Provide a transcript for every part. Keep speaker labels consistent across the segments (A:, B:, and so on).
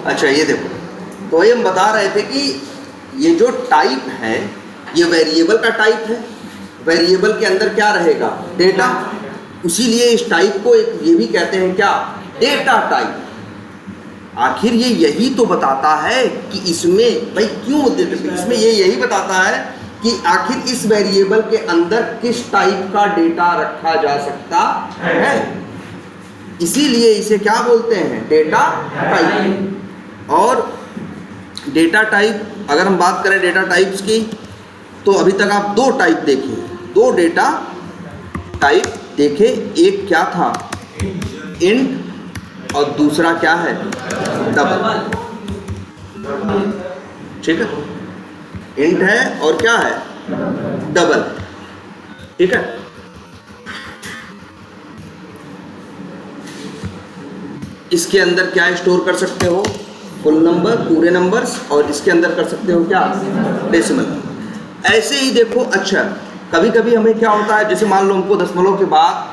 A: अच्छा ये देखो, तो ये हम बता रहे थे कि ये जो टाइप है ये वेरिएबल का टाइप है। वेरिएबल के अंदर क्या रहेगा? डेटा। इसीलिए इस टाइप को एक ये भी कहते हैं क्या? Data type. आखिर ये यही तो बताता है कि इसमें भाई क्यों, इसमें ये यही बताता है कि आखिर इस वेरिएबल के अंदर किस टाइप का डेटा रखा जा सकता है। इसीलिए इसे क्या बोलते हैं? Data type. और डेटा टाइप अगर हम बात करें डेटा टाइप्स की, तो अभी तक आप दो टाइप देखे, दो डेटा टाइप देखे। एक क्या था? इंट, और दूसरा क्या है? डबल। ठीक है, इंट है और क्या है? डबल। ठीक है, इसके अंदर क्या स्टोर कर सकते हो? फुल नंबर, पूरे नंबर्स, और इसके अंदर कर सकते हो क्या? डेसिमल। ऐसे ही देखो, अच्छा कभी कभी हमें क्या होता है, जैसे मान लो हमको दशमलव के बाद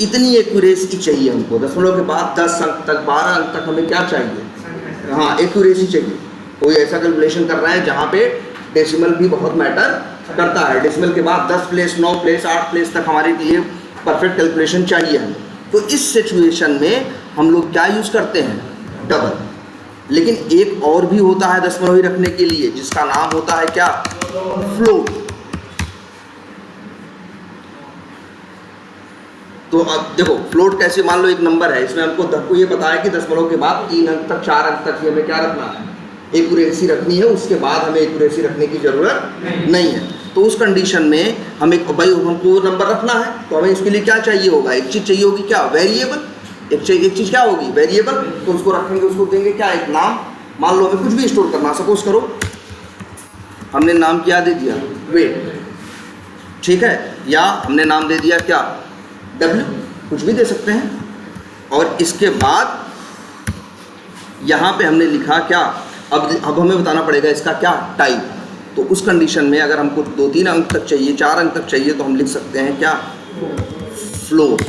A: इतनी एक्यूरेसी चाहिए, हमको दशमलव के बाद 10 अंक तक, 12 अंक तक हमें क्या चाहिए? हाँ, एक्यूरेसी चाहिए। कोई ऐसा कैलकुलेशन कर रहा है जहाँ पे डेसिमल भी बहुत मैटर करता है। डेसिमल के बाद 10 प्लेस, 9 प्लेस, 8 प्लेस तक हमारे लिए परफेक्ट कैलकुलेशन चाहिए हमें। तो इस सिचुएशन में हम लोग क्या यूज़ करते हैं? डबल। लेकिन एक और भी होता है दशमलवी रखने के लिए, जिसका नाम होता है क्या? फ्लोट। तो अब देखो फ्लोट कैसे, मान लो एक नंबर है, इसमें हमको ये पता है कि दशमलव के बाद 3 अंक तक, 4 अंक तक हमें क्या रखना है? एक्यूरेसी रखनी है। उसके बाद हमें एक्यूरेसी रखने की जरूरत नहीं है। तो उस कंडीशन में हम एक भाई हमको नंबर रखना है, तो हमें इसके लिए क्या चाहिए होगा? एक चीज़ चाहिए होगी, क्या? वेरिएबल। एक चीज़ क्या होगी? वेरिएबल। तो उसको रखेंगे, उसको देंगे क्या? एक नाम। मान लो हमें कुछ भी स्टोर करना, सपोज करो हमने नाम क्या दे दिया? वेट। ठीक है, या हमने नाम दे दिया क्या? W, कुछ भी दे सकते हैं। और इसके बाद यहाँ पे हमने लिखा क्या? अब हमें बताना पड़ेगा इसका क्या? टाइप। तो उस कंडीशन में अगर हमको 2-3 अंक तक चाहिए, 4 अंक तक चाहिए, तो हम लिख सकते हैं क्या? फ्लोट।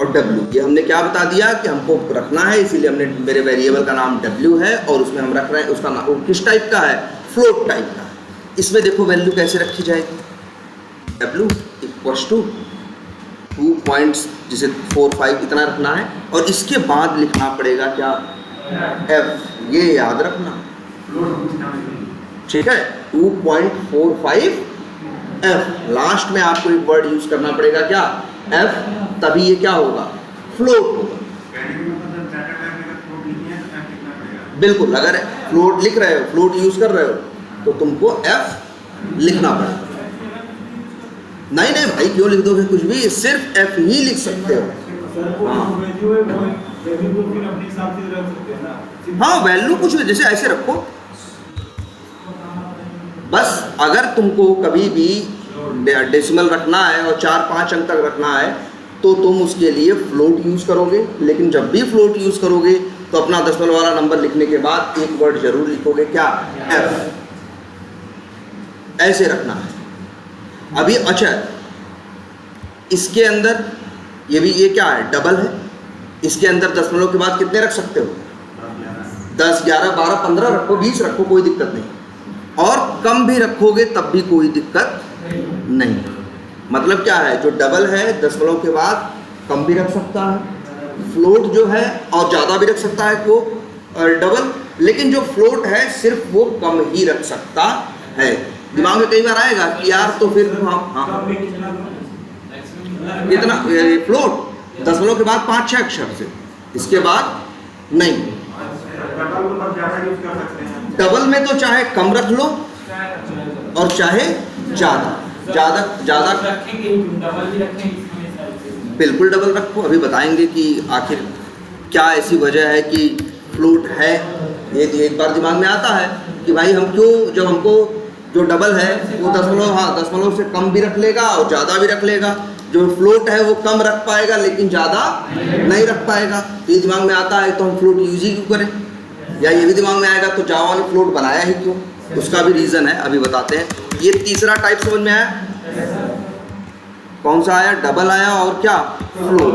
A: और W, ये हमने क्या बता दिया कि हमको रखना है, इसीलिए हमने, मेरे वेरिएबल का नाम W है और उसमें हम रख रहे हैं, उसका नाम किस टाइप का है? फ्लोट टाइप का। इसमें देखो वैल्यू कैसे रखी जाएगी? W इक्वल्स टू 2 पॉइंट्स, जिसे 4-5 इतना रखना है, और इसके बाद लिखना पड़ेगा क्या? F। ये याद रखना, ठीक है? 2.45 F। लास्ट में आपको एक वर्ड यूज करना पड़ेगा क्या? F। तभी ये क्या होगा? फ्लोट होगा। बिल्कुल, अगर फ्लोट लिख रहे हो, फ्लोट यूज कर रहे हो, तो तुमको F लिखना पड़ेगा। नहीं नहीं भाई, क्यों लिख दोगे कुछ भी? सिर्फ F ही लिख सकते हो। हाँ, वैल्यू कुछ भी, जैसे ऐसे रखो बस। अगर तुमको कभी भी डेसिमल रखना है और 4-5 अंक तक रखना है, तो तुम उसके लिए फ्लोट यूज करोगे। लेकिन जब भी फ्लोट यूज करोगे तो अपना दशमलव वाला नंबर लिखने के बाद एक वर्ड जरूर लिखोगे, क्या? F। ऐसे रखना है। अभी अच्छा, इसके अंदर ये क्या है? डबल है। इसके अंदर दशमलव के बाद कितने रख सकते हो? 10, 11, 12, 15 रखो, 20 रखो, कोई दिक्कत नहीं। और कम भी रखोगे तब भी कोई दिक्कत नहीं। मतलब क्या है? जो डबल है दशमलव के बाद कम भी रख सकता है, फ्लोट जो है और ज़्यादा भी रख सकता है वो डबल। लेकिन जो फ्लोट है सिर्फ वो कम ही रख सकता है। दिमाग में कई बार आएगा कि यार तो फिर हाँ कितना फ्लोट? दशमलव के बाद 5-6 अक्षर से, इसके बाद नहीं। डबल में तो चाहे कम रख लो और चाहे ज़्यादा बिल्कुल डबल रखो। अभी बताएंगे कि आखिर क्या ऐसी वजह है कि फ्लोट है। ये एक बार दिमाग में आता है कि भाई हम क्यों, जब हमको जो डबल है वो दशमलव से कम भी रख लेगा और ज़्यादा भी रख लेगा। जो फ्लोट है वो कम रख पाएगा लेकिन ज़्यादा नहीं रख पाएगा। तो ये दिमाग में आता है तो हम फ्लोट यूज ही क्यों करें। या ये भी दिमाग में आएगा तो जावा ने फ्लोट बनाया ही क्यों, उसका भी रीज़न है, अभी बताते हैं। ये तीसरा टाइप समझ में आया? कौन सा आया? डबल आया और क्या? फ्लोट।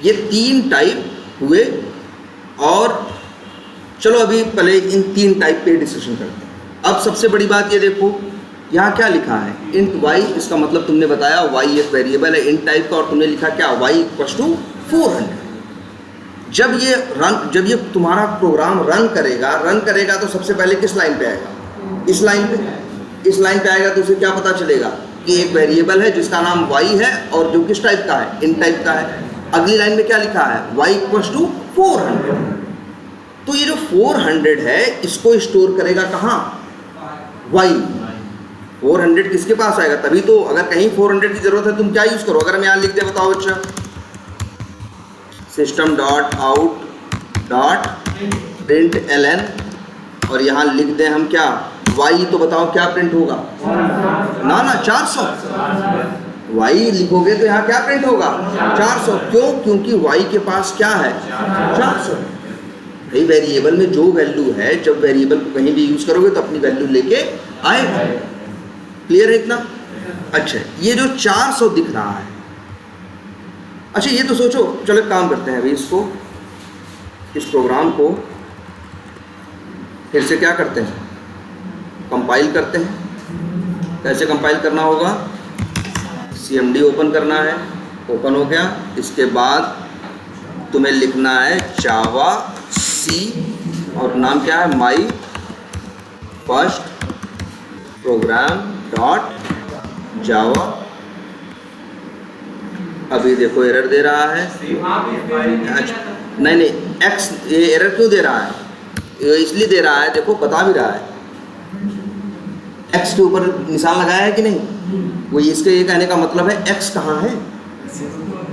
A: ये 3 टाइप हुए। और चलो अभी पहले इन 3 टाइप पे डिस्कशन करते हैं। अब सबसे बड़ी बात ये देखो, यहाँ क्या लिखा है, इंट वाई। इसका मतलब तुमने बताया वाई एक वेरिएबल है इंट टाइप का, और तुमने लिखा क्या, वाई इक्वल्स टू 400। जब ये तुम्हारा प्रोग्राम रन करेगा तो सबसे पहले किस लाइन पे आएगा, इस लाइन पे आएगा। तो उसे क्या पता चलेगा कि एक वेरिएबल है जिसका नाम y है और जो किस टाइप का है, int टाइप का है। अगली लाइन में क्या लिखा है, y इक्वल्स टू 400। तो ये जो 400 है इसको स्टोर करेगा कहाँ, y। 400 किसके पास आएगा, तभी तो अगर कहीं 400 की जरूरत है तुम क्या यूज करो। अगर हम यहाँ लिख दे, बताओ बच्चा, system dot out dot print ln, और यहाँ लिख दें हम क्या, y, तो बताओ क्या प्रिंट होगा, ना 400। y लिखोगे तो यहाँ क्या प्रिंट होगा, 400। क्यों, क्योंकि y के पास क्या है, 400। भाई वेरिएबल में जो वैल्यू है, जब वेरिएबल को कहीं भी यूज करोगे तो अपनी वैल्यू लेके आएगा। क्लियर है इतना। अच्छा, ये जो 400 दिख रहा है, अच्छा ये तो सोचो, चलो एक काम करते हैं अभी इसको, इस प्रोग्राम को फिर से क्या करते हैं, कंपाइल करते हैं। कैसे कंपाइल करना होगा, CMD ओपन करना है, ओपन हो गया। इसके बाद तुम्हें लिखना है जावा C, और नाम क्या है, my first program dot Java. अभी देखो एरर दे रहा है, अच्छा नहीं एक्स, ये एरर क्यों दे रहा है, ये इसलिए दे रहा है, देखो बता भी रहा है, एक्स के ऊपर निशान लगाया है कि नहीं। वो इसके ये कहने का मतलब है एक्स कहाँ है,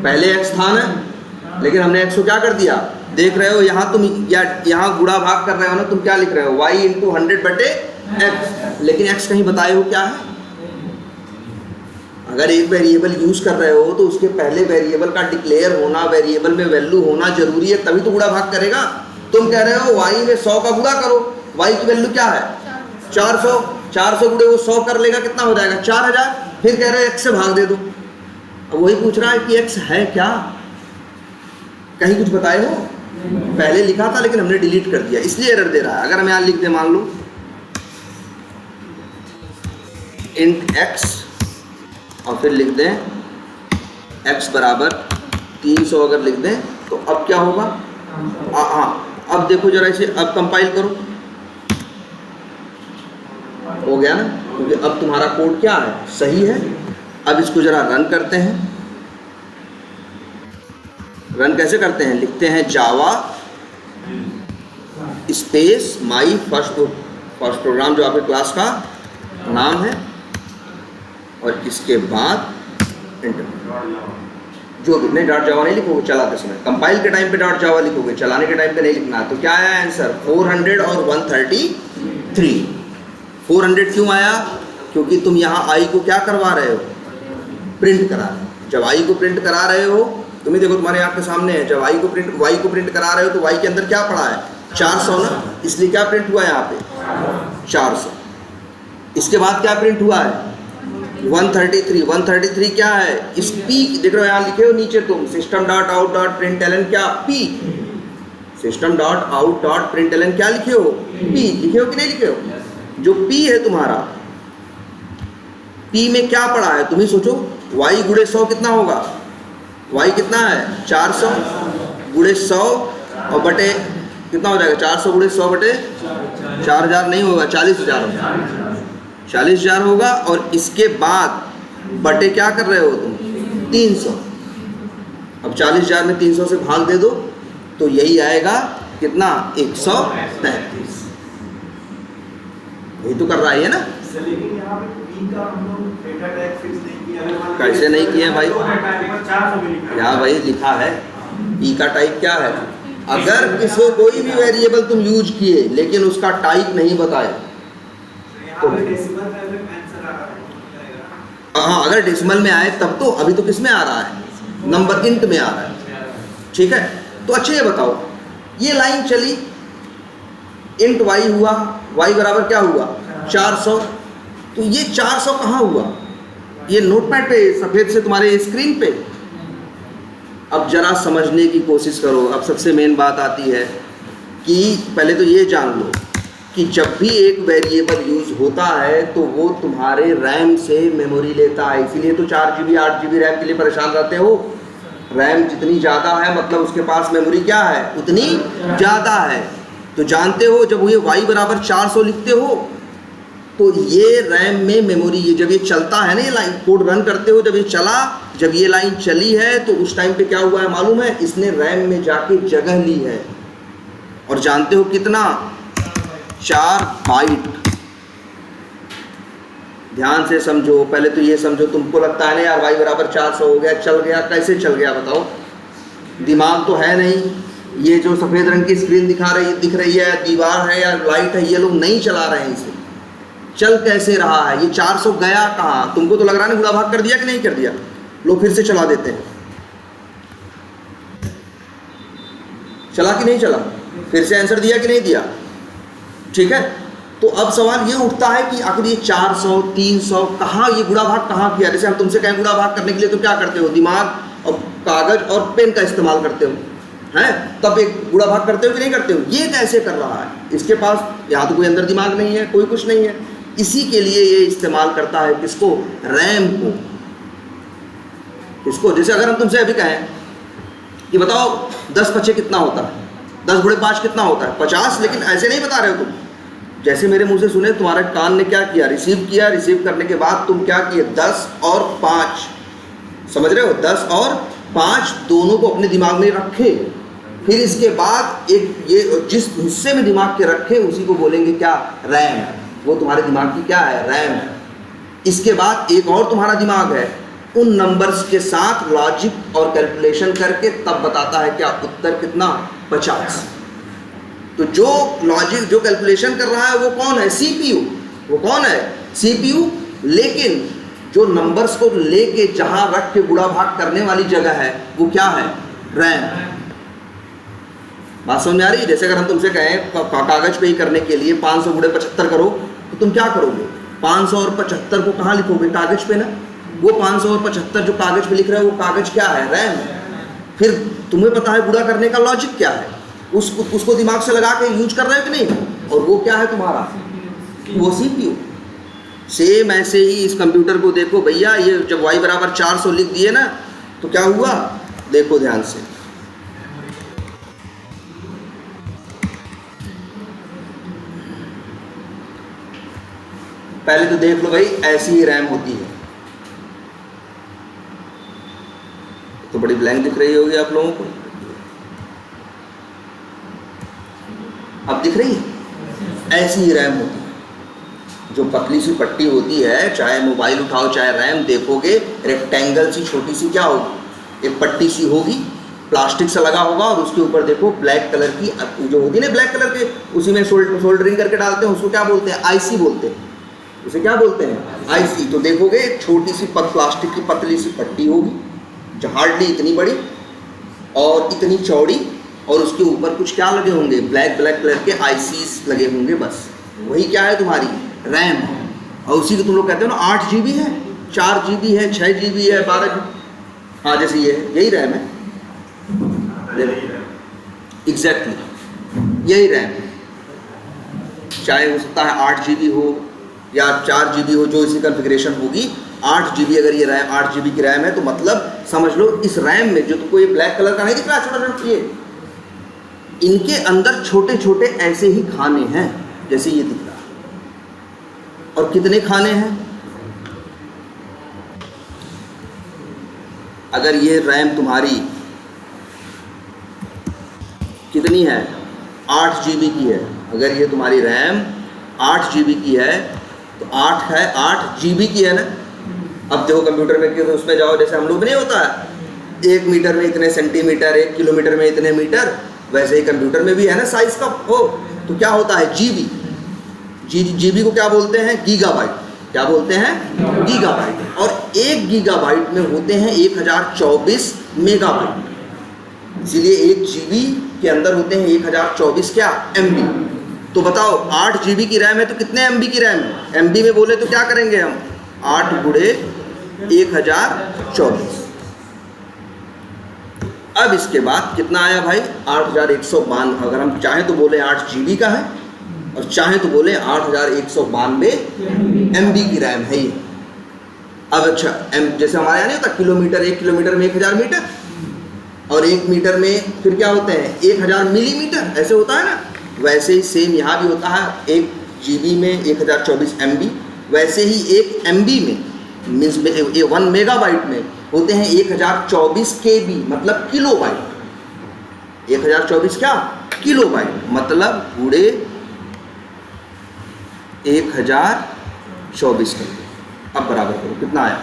A: पहले एक्स था ना, लेकिन हमने एक्स को क्या कर दिया, देख रहे हो यहाँ तुम, या यहाँ गुणा भाग कर रहे हो ना, तुम क्या लिख रहे हो, y इंटू 100 बटे एक्स, लेकिन एक्स कहीं बताए हो क्या है। अगर एक वेरिएबल यूज कर रहे हो तो उसके पहले वेरिएबल का डिक्लेयर होना, वेरिएबल में वैल्यू होना जरूरी है, तभी तो गुणा भाग करेगा। तुम कह रहे हो y में 100 का गुणा करो, y की वैल्यू क्या है 400, 400 गुणे वो 100 कर लेगा, कितना हो जाएगा 4000। फिर कह रहे हो x से भाग दे दो। अब वही पूछ रहा है कि x है क्या, कहीं कुछ बताए हो, पहले लिखा था लेकिन हमने डिलीट कर दिया, इसलिए एरर दे रहा है। अगर हम यहाँ लिख दें, मान लो इंट x, और फिर लिख दें x बराबर 300, अगर लिख दें तो अब क्या होगा, हाँ अब देखो जरा इसे, अब कंपाइल करो, हो गया ना, क्योंकि अब तुम्हारा कोड क्या है, सही है। अब इसको जरा रन करते हैं। रन कैसे करते हैं, लिखते हैं जावा स्पेस माई फर्स्ट प्रोग्राम, जो आपके क्लास का नाम है, और इसके बाद इंटर, जो भी नहीं, डॉट जावा नहीं लिखोगे चलाते समय, कंपाइल के टाइम पे डॉट जावा लिखोगे, चलाने के टाइम पे नहीं लिखना। तो क्या आया आंसर, 400 और 133। 400 क्यों आया, क्योंकि तुम यहाँ आई को क्या करवा रहे हो, प्रिंट करा रहे हो। जब आई को प्रिंट करा रहे हो, तुम्हें देखो तुम्हारे आँख के सामने है, जब आई को प्रिंट करा रहे हो तो वाई के अंदर क्या पड़ा है, 400 ना, इसलिए क्या प्रिंट हुआ है यहाँ पे 400। इसके बाद क्या प्रिंट हुआ है 133। 133 क्या है, इस पी, देख रहे हो यहाँ लिखे हो नीचे तुम, system dot out dot print ln क्या, P, system dot out dot print ln क्या लिखे हो, पी, लिखे हो कि नहीं लिखे हो। जो पी है तुम्हारा, पी में क्या पड़ा है, तुम ही सोचो, y गुणे 100 कितना होगा, y कितना है 400 गुणे 100 और बटे कितना हो जाएगा, 400 गुणे 100 बटे 4000 नहीं होगा, 40,000 होगा, 40,000 होगा। और इसके बाद बटे क्या कर रहे हो तुम, 300। अब 40,000 में 300 से भाग दे दो तो यही आएगा कितना, 133। यही तो कर रहा है ना। कैसे नहीं किए भाई, यहाँ भाई लिखा है ई का टाइप क्या है। अगर किसी कोई भी वेरिएबल तुम यूज किए लेकिन उसका टाइप नहीं बताए तो, हाँ अगर डेसिमल में आए तब तो, अभी तो किस में आ रहा है, नंबर इंट में आ रहा है, ठीक है। तो अच्छा ये बताओ, ये लाइन चली, इंट वाई हुआ, वाई बराबर क्या हुआ 400, तो ये 400 कहाँ हुआ, ये नोटपैड पे सफ़ेद से तुम्हारे स्क्रीन पे, अब जरा समझने की कोशिश करो। अब सबसे मेन बात आती है कि पहले तो ये जान लो कि जब भी एक वेरिएबल यूज़ होता है तो वो तुम्हारे रैम से मेमोरी लेता है। इसीलिए तो 4 GB 8 GB रैम के लिए परेशान रहते हो। रैम जितनी ज़्यादा है मतलब उसके पास मेमोरी क्या है, उतनी ज़्यादा है। तो जानते हो जब ये y बराबर 400 लिखते हो तो ये रैम में मेमोरी, ये जब ये चलता है ना, ये लाइन कोड रन करते हो, जब ये चला, जब ये लाइन चली है तो उस टाइम पे क्या हुआ है मालूम है, इसने रैम में जाके जगह ली है। और जानते हो कितना, 4 बाइट। ध्यान से समझो, पहले तो ये समझो, तुमको लगता है ना यार y बराबर 400 हो गया, चल गया। कैसे चल गया बताओ? दिमाग तो है नहीं। ये जो सफ़ेद रंग की स्क्रीन दिख रही है, दीवार है या लाइट है, ये लोग नहीं चला रहे हैं इसे। चल कैसे रहा है? ये 400 गया कहाँ? तुमको तो लग रहा है ना गुणा भाग कर दिया कि नहीं कर दिया? लो फिर से चला देते हैं। चला कि नहीं चला? फिर से आंसर दिया कि नहीं दिया? ठीक है। तो अब सवाल ये उठता है कि आखिर ये 400 300 कहाँ, ये गुणा भाग कहाँ किया? जैसे हम तुमसे कहें गुणा भाग करने के लिए तो क्या करते हो? दिमाग और कागज और पेन का इस्तेमाल करते हो, हैं? तब एक गुणा भाग करते हो कि नहीं करते हो? ये कैसे कर रहा है? इसके पास यहाँ तो कोई अंदर दिमाग नहीं है, कोई कुछ नहीं है। इसी के लिए ये इस्तेमाल करता है किसको? रैम को। किसको? जैसे अगर हम तुमसे अभी कहें कि बताओ 10 पचे कितना होता है, 10 गुणे 5 कितना होता है? 50। लेकिन ऐसे नहीं बता रहे हो तुम, जैसे मेरे मुंह से सुने, तुम्हारे कान ने क्या किया? रिसीव किया। रिसीव करने के बाद तुम क्या किए? 10 और 5, समझ रहे हो? 10 और 5 दोनों को अपने दिमाग में रखे। फिर इसके बाद एक ये जिस हिस्से में दिमाग के रखे उसी को बोलेंगे क्या? रैम। वो तुम्हारे दिमाग की क्या है? रैम है। इसके बाद एक और तुम्हारा दिमाग है, उन नंबर्स के साथ लॉजिक और कैलकुलेशन करके तब बताता है क्या उत्तर कितना? 50। तो जो लॉजिक, जो कैलकुलेशन कर रहा है वो कौन है? CPU। वो कौन है? CPU। लेकिन जो नंबर्स को लेके जहां रख के गुणा भाग करने वाली जगह है वो क्या है? रैम। बात समझ में आ रही है? जैसे अगर हम तुमसे कहें कागज पे ही करने के लिए 500 गुणे 75 करो, तो तुम क्या करोगे? 500 और 75 को कहाँ लिखोगे? कागज पे ना। वो 500 और 75 जो कागज पे लिख रहे हो वो कागज क्या है? रैम। फिर तुम्हें पता है गुणा करने का लॉजिक क्या है, उसको दिमाग से लगा के यूज कर रहे हो कि नहीं? और वो क्या है तुम्हारा? वो CPU। सेम ऐसे ही इस कंप्यूटर को देखो भैया, ये जब y बराबर 400 लिख दिए ना तो क्या हुआ? देखो ध्यान से, पहले तो देख लो भाई, ऐसी ही रैम होती है। तो बड़ी ब्लैंक दिख रही होगी आप लोगों को, अब दिख रही है? ऐसी ही रैम होती है। जो पतली सी पट्टी होती है, चाहे मोबाइल उठाओ चाहे रैम, देखोगे रेक्टेंगल सी छोटी सी क्या होगी? एक पट्टी सी होगी, प्लास्टिक से लगा होगा, और उसके ऊपर देखो ब्लैक कलर की जो होती है ना, ब्लैक कलर के, उसी में सोल्डरिंग करके डालते हैं, उसको क्या बोलते हैं? IC बोलते हैं। उसे क्या बोलते हैं? IC। तो देखोगे एक छोटी सी प्लास्टिक की पतली सी पट्टी होगी, जो हार्डली इतनी बड़ी और इतनी चौड़ी, और उसके ऊपर कुछ क्या लगे होंगे? ब्लैक कलर के ICs लगे होंगे। बस वही क्या है? तुम्हारी रैम। और उसी को तुम लोग कहते हो ना 8 GB है, 4 GB है, 6 GB है, 12 GB। हाँ, जैसे ये है, यही रैम है। एग्जैक्टली यही रैम। चाहे हो सकता है 8 GB हो या 4 GB हो, जो इसी कॉन्फ़िगरेशन होगी। 8 GB अगर ये रैम, 8 GB की रैम है, तो मतलब समझ लो इस रैम में जो तुमको ये ब्लैक कलर का नहीं दिख रहा छोटा छोटा, ये इनके अंदर छोटे छोटे ऐसे ही खाने हैं जैसे ये दिख रहा है। और कितने खाने हैं? अगर ये रैम तुम्हारी कितनी है? 8 GB की है। अगर ये तुम्हारी रैम 8 GB की है तो 8 है, 8 GB की है ना। अब देखो कंप्यूटर में कि उसमें जाओ, जैसे हम लोग नहीं होता है 1 मीटर में इतने सेंटीमीटर, 1 किलोमीटर में इतने मीटर, वैसे ही कंप्यूटर में भी है ना साइज का हो। तो क्या होता है? GB। GB को क्या बोलते हैं? गीगाबाइट। क्या बोलते हैं? गीगाबाइट। और 1 गीगाबाइट में होते हैं 1024 मेगाबाइट। इसीलिए 1 GB के अंदर होते हैं 1024 क्या? MB। तो बताओ 8 GB की रैम है तो कितने MB की रैम है? MB में बोले तो क्या करेंगे हम? 8 गुणे 1024। अब इसके बाद कितना आया भाई 8192, अगर हम चाहें तो बोले 8 GB का है और चाहें तो बोले 8192 MB की रैम है ये। अब अच्छा जैसे हमारे यहाँ नहीं होता किलोमीटर, 1 किलोमीटर में 1000 मीटर और 1 मीटर में फिर क्या होते हैं 1000 मिलीमीटर, ऐसे होता है ना, वैसे ही सेम यहाँ भी होता है 1 GB में 1024 MB, वैसे ही 1 MB में मीन्स 1 मेगाबाइट में होते हैं 1024 KB मतलब किलो बाइट। 1024 क्या किलोबाइट मतलब पूरे 1024 करके। अब बराबर करो कितना आया,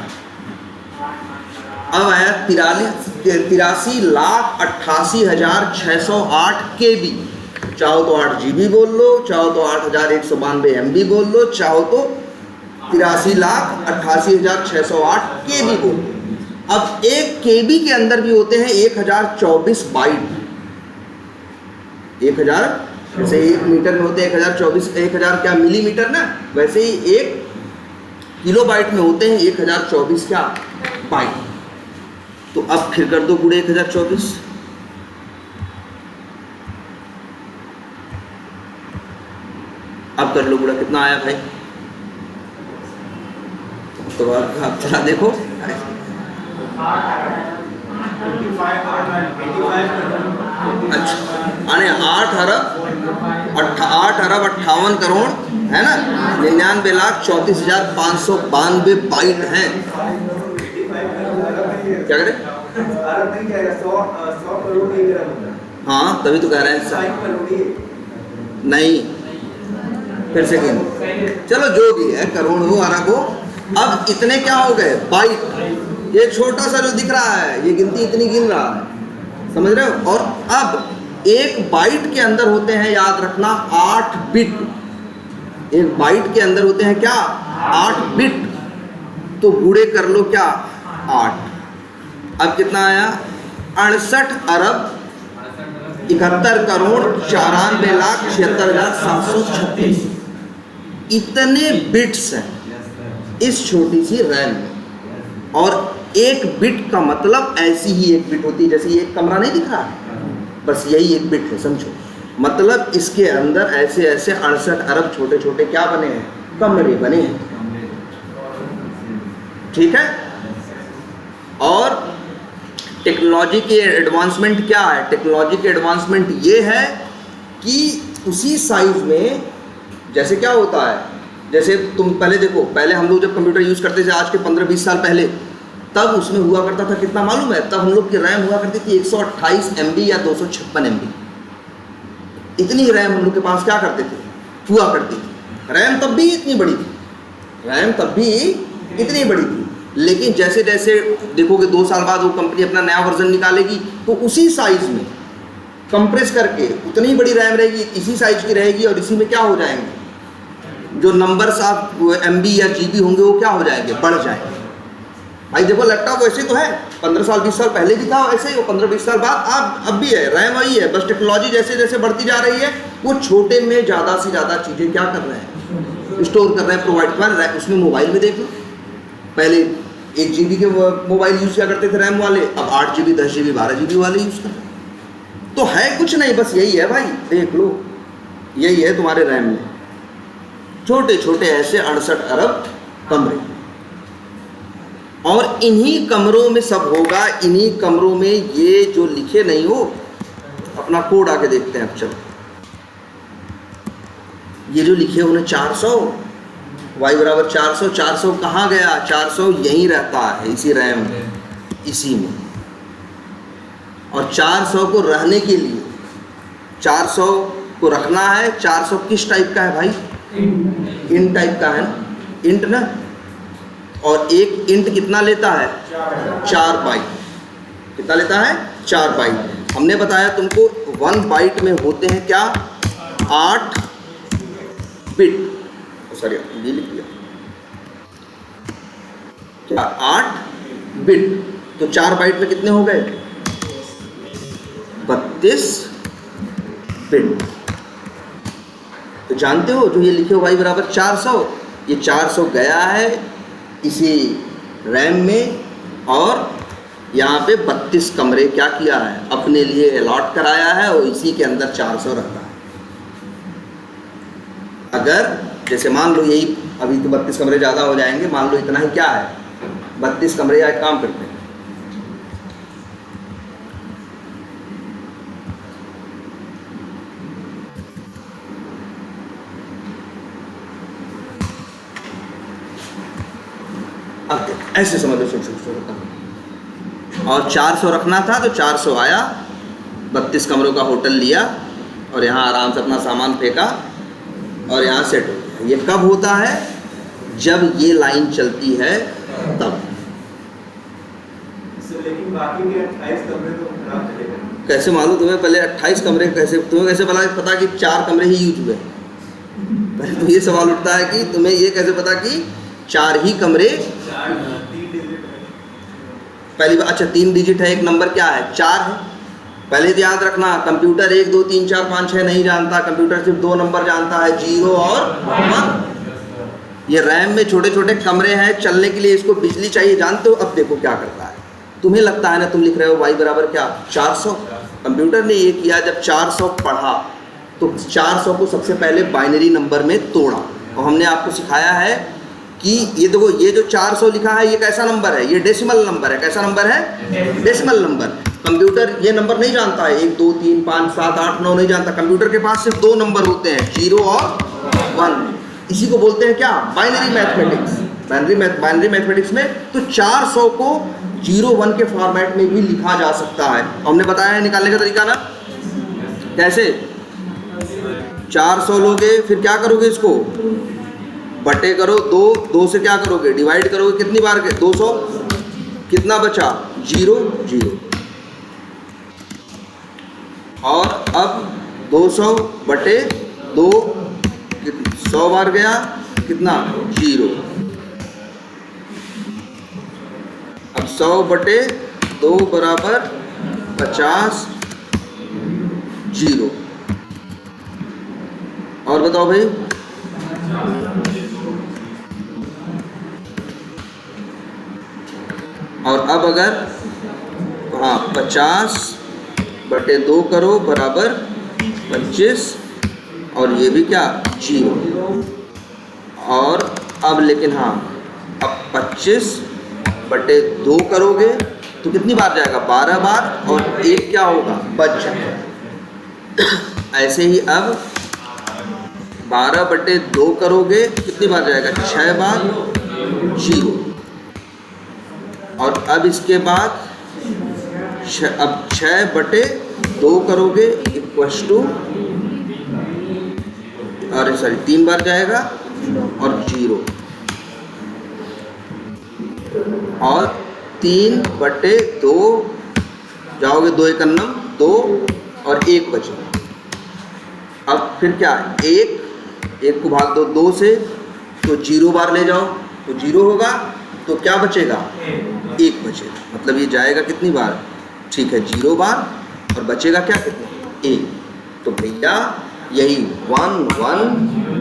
A: अब आया 83,88,608 KB। चाहो तो 8 GB बोल लो, चाहो तो 8192 MB बोल लो, चाहो तो 83,88,608 KB बोल लो। अब 1 KB के अंदर भी होते हैं 1024 बाइट। 1000 जैसे 1 मीटर में होते हैं 1024, 1000 क्या मिलीमीटर ना, वैसे ही 1 किलो बाइट में होते हैं 1024 क्या बाइट। तो अब फिर कर दो पूरे 1024। अब कर लो पूरा कितना आया भाई, तो आप चला देखो। अच्छा यानी 8 अरब 58 करोड़ है ना, 99,34,592 बाइट हैं। क्या करें, हाँ तभी तो कह रहे हैं नहीं, फिर से गिन, चलो जो भी है करोड़ हो अरब हो। अब इतने क्या हो गए बाइट, ये छोटा सा जो दिख रहा है ये गिनती इतनी गिन रहा है, समझ रहे हो। और अब 1 बाइट के अंदर होते हैं, याद रखना 8 बिट। 1 बाइट के अंदर होते हैं क्या 8 बिट, तो गुणे कर लो क्या 8। अब कितना आया 68 अरब 71 करोड़ 94,76,736 इतने बिट्स हैं इस छोटी सी रैम में। और 1 बिट का मतलब ऐसी ही 1 बिट होती है, जैसे ये एक कमरा नहीं दिख रहा है, बस यही 1 बिट है समझो। मतलब इसके अंदर ऐसे ऐसे 68 अरब छोटे छोटे क्या बने हैं, कमरे बने हैं, ठीक है। और टेक्नोलॉजी की एडवांसमेंट क्या है, टेक्नोलॉजी की एडवांसमेंट ये है कि उसी साइज में जैसे क्या होता है, जैसे तुम पहले देखो, पहले हम लोग जब कंप्यूटर यूज़ करते थे आज के 15-20 साल पहले, तब उसमें हुआ करता था कितना मालूम है, तब हम लोग की रैम हुआ करती थी 128 MB या 256 MB। इतनी रैम हम लोग के पास क्या करते थे हुआ करती थी। रैम तब भी इतनी बड़ी थी, रैम तब भी इतनी बड़ी थी, लेकिन जैसे जैसे देखोगे 2 साल बाद वो कंपनी अपना नया वर्जन निकालेगी तो उसी साइज में कंप्रेस करके उतनी बड़ी रैम रहेगी, इसी साइज की रहेगी, और इसी में क्या हो जाएंगे जो नंबर्स ऑफ MB या GB होंगे वो क्या हो जाएंगे, बढ़ जाएंगे। भाई देखो लैपटॉप वैसे तो है, 15 साल 20 साल पहले भी था वैसे ही, वो 15-20 साल बाद अब भी है, रैम वही है, बस टेक्नोलॉजी जैसे जैसे बढ़ती जा रही है वो छोटे में ज़्यादा से ज़्यादा चीज़ें क्या कर रहे हैं, स्टोर कर रहे हैं, प्रोवाइड कर रहे हैं। उसमें मोबाइल में देख लो, पहले 1 GB के मोबाइल यूज़ किया करते थे रैम वाले, अब 8 GB 10 GB 12 GB वाले यूज़ कर रहे हैं। तो है कुछ नहीं, बस यही है भाई, देख लो यही है तुम्हारे रैम में, छोटे छोटे ऐसे 68 अरब कमरे। और इन्हीं कमरों में सब होगा, इन्हीं कमरों में ये जो लिखे नहीं हो, अपना कोड आके देखते हैं। अब चलो ये जो लिखे उन्हें 400 y बराबर 400, 400 कहाँ गया, 400 यहीं रहता है इसी रैम में, इसी में। और 400 को रहने के लिए 400 को रखना है, 400 किस टाइप का है भाई, इंट टाइप का है ना, इंट ना। और एक इंट कितना लेता है 4 बाइट, कितना लेता है 4 बाइट। हमने बताया तुमको 1 बाइट में होते हैं क्या 8 बिट, सॉरी ये लिख दिया क्या 8 बिट, तो 4 बाइट में कितने हो गए 32 बिट। तो जानते हो जो ये लिखे हो y बराबर 400, ये 400 गया है इसी रैम में और यहाँ पे 32 कमरे क्या किया है, अपने लिए अलॉट कराया है और इसी के अंदर 400 रखता है। अगर जैसे मान लो यही अभी तो 32 कमरे ज़्यादा हो जाएंगे, मान लो इतना ही क्या है 32 कमरे, या एक काम करते हैं अब ऐसे समझ लो, और 400 रखना था तो 400 आया, 32 कमरों का होटल लिया और यहाँ आराम से अपना सामान फेंका और यहाँ सेट हो गया। ये कब होता है, जब ये लाइन चलती है तब।
B: लेकिन बाकी के 28 कमरे तो खराब चलेगा।
A: कैसे मालूम तुम्हें, पहले 28 कमरे कैसे, तुम्हें कैसे पता कि 4 कमरे ही यूज हुए? पहले तो ये सवाल उठता है कि तुम्हें ये कैसे पता कि 4 ही कमरे,
B: 3 डिजिट है
A: पहली बार। अच्छा 3 डिजिट है, एक नंबर क्या है 4 है। पहले तो याद रखना, कंप्यूटर 1 2 3 4 5 6 नहीं जानता, कंप्यूटर सिर्फ 2 नंबर जानता है, 0 और 1। ये रैम में छोटे छोटे कमरे हैं, चलने के लिए इसको बिजली चाहिए, जानते हो। अब देखो क्या करता है, तुम्हें लगता है ना, तुम लिख रहे हो y बराबर क्या 400, कंप्यूटर ने ये किया, जब 400 पढ़ा तो 400 को सबसे पहले बाइनरी नंबर में तोड़ा। और हमने आपको सिखाया है कि ये देखो, ये जो 400 लिखा है ये कैसा नंबर है, ये डेसिमल नंबर है। कैसा नंबर है, डेसिमल नंबर। कंप्यूटर ये नंबर नहीं जानता है, 1 2 3 5 7 8 9 नहीं जानता। कंप्यूटर के पास सिर्फ 2 नंबर होते हैं, 0 और 1। इसी को बोलते हैं क्या, बाइनरी मैथमेटिक्स। बाइनरी मैथमेटिक्स में तो 400 को 0 1 के फॉर्मेट में भी लिखा जा सकता है। हमने बताया है निकालने का तरीका ना, कैसे 400 लोगे, फिर क्या करोगे, इसको बटे करो 2, 2 से क्या करोगे, डिवाइड करोगे, कितनी बार के 200, कितना बचा 0 0। और अब 200 बटे 2 100 बार गया, कितना 0। अब 100 बटे 2 बराबर 50 0। और बताओ भाई, और अब अगर हाँ 50 बटे 2 करो बराबर 25, और ये भी क्या 0। और अब लेकिन हाँ, अब 25 बटे 2 करोगे तो कितनी बार जाएगा, 12 बार, और 1 क्या होगा, बच जाएगा। ऐसे ही अब 12 बटे 2 करोगे कितनी बार जाएगा, 6 बार, 0। और अब इसके बाद अब 6 बटे 2 करोगे इक्वल्स टू, अरे सॉरी 3 बार जाएगा और 0। और 3 बटे 2 जाओगे, 2 1 2 और 1 बचेगा। अब फिर क्या, 1 को भाग दो 2 से तो 0 बार ले जाओ तो 0 होगा, तो क्या बचेगा 1 बचेगा। मतलब ये जाएगा कितनी बार, ठीक है 0 बार, और बचेगा क्या, कितना 1। तो भैया यही 1 1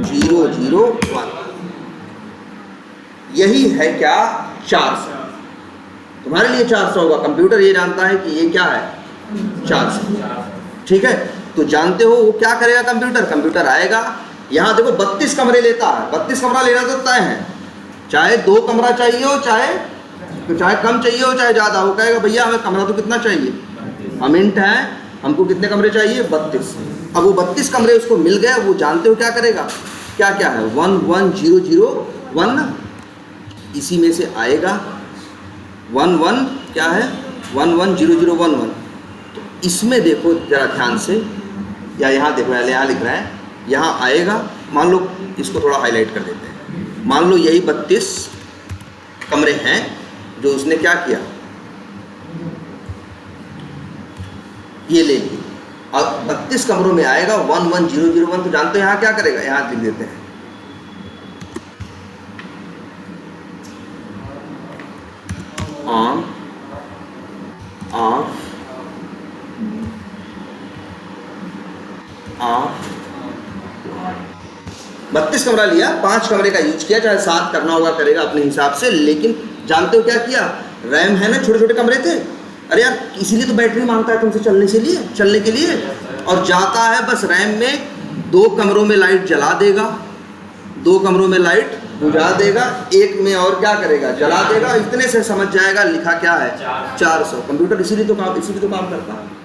A: 0 0 1, यही है क्या 400। तुम्हारे लिए 400 होगा, कंप्यूटर ये जानता है कि ये क्या है 400, ठीक है। तो जानते हो वो क्या करेगा कंप्यूटर आएगा, यहाँ देखो 32 कमरे लेता है, 32 कमरा लेना तो तय है, चाहे 2 कमरा चाहिए हो, चाहे कम चाहिए हो, चाहे ज़्यादा हो। कहेगा भैया हमें कमरा तो कितना चाहिए, हम इंट हैं, हमको कितने कमरे चाहिए 32। अब वो 32 कमरे उसको मिल गए, वो जानते हो क्या करेगा, क्या क्या है 1 1 0 0 1, इसी में से आएगा 1 1 क्या है 1 1 0 0 1 1। तो इसमें देखो जरा ध्यान से, या यहाँ देखो, यहाँ लिख रहा है, यहाँ आएगा, मान लो इसको थोड़ा हाईलाइट कर देते हैं। मान लो यही 32 कमरे हैं जो उसने क्या किया, ये ले लिए। अब 32 कमरों में आएगा 1 1 0 0 1। तो जानते हो यहाँ क्या करेगा, यहाँ लिख देते हैं ऑन ऑफ ऑफ। 32 कमरा लिया, 5 कमरे का यूज किया, चाहे 7 करना होगा करेगा अपने हिसाब से। लेकिन जानते हो क्या किया, रैम है ना, छोटे छोटे कमरे थे, अरे यार इसीलिए तो बैटरी मांगता है तुमसे चलने के लिए। और जाता है बस रैम में, 2 कमरों में लाइट जला देगा, 2 कमरों में लाइट बुझा देगा, एक में और क्या करेगा, जला देगा। इतने से समझ जाएगा लिखा क्या है, 400। कंप्यूटर इसीलिए तो काम करता है।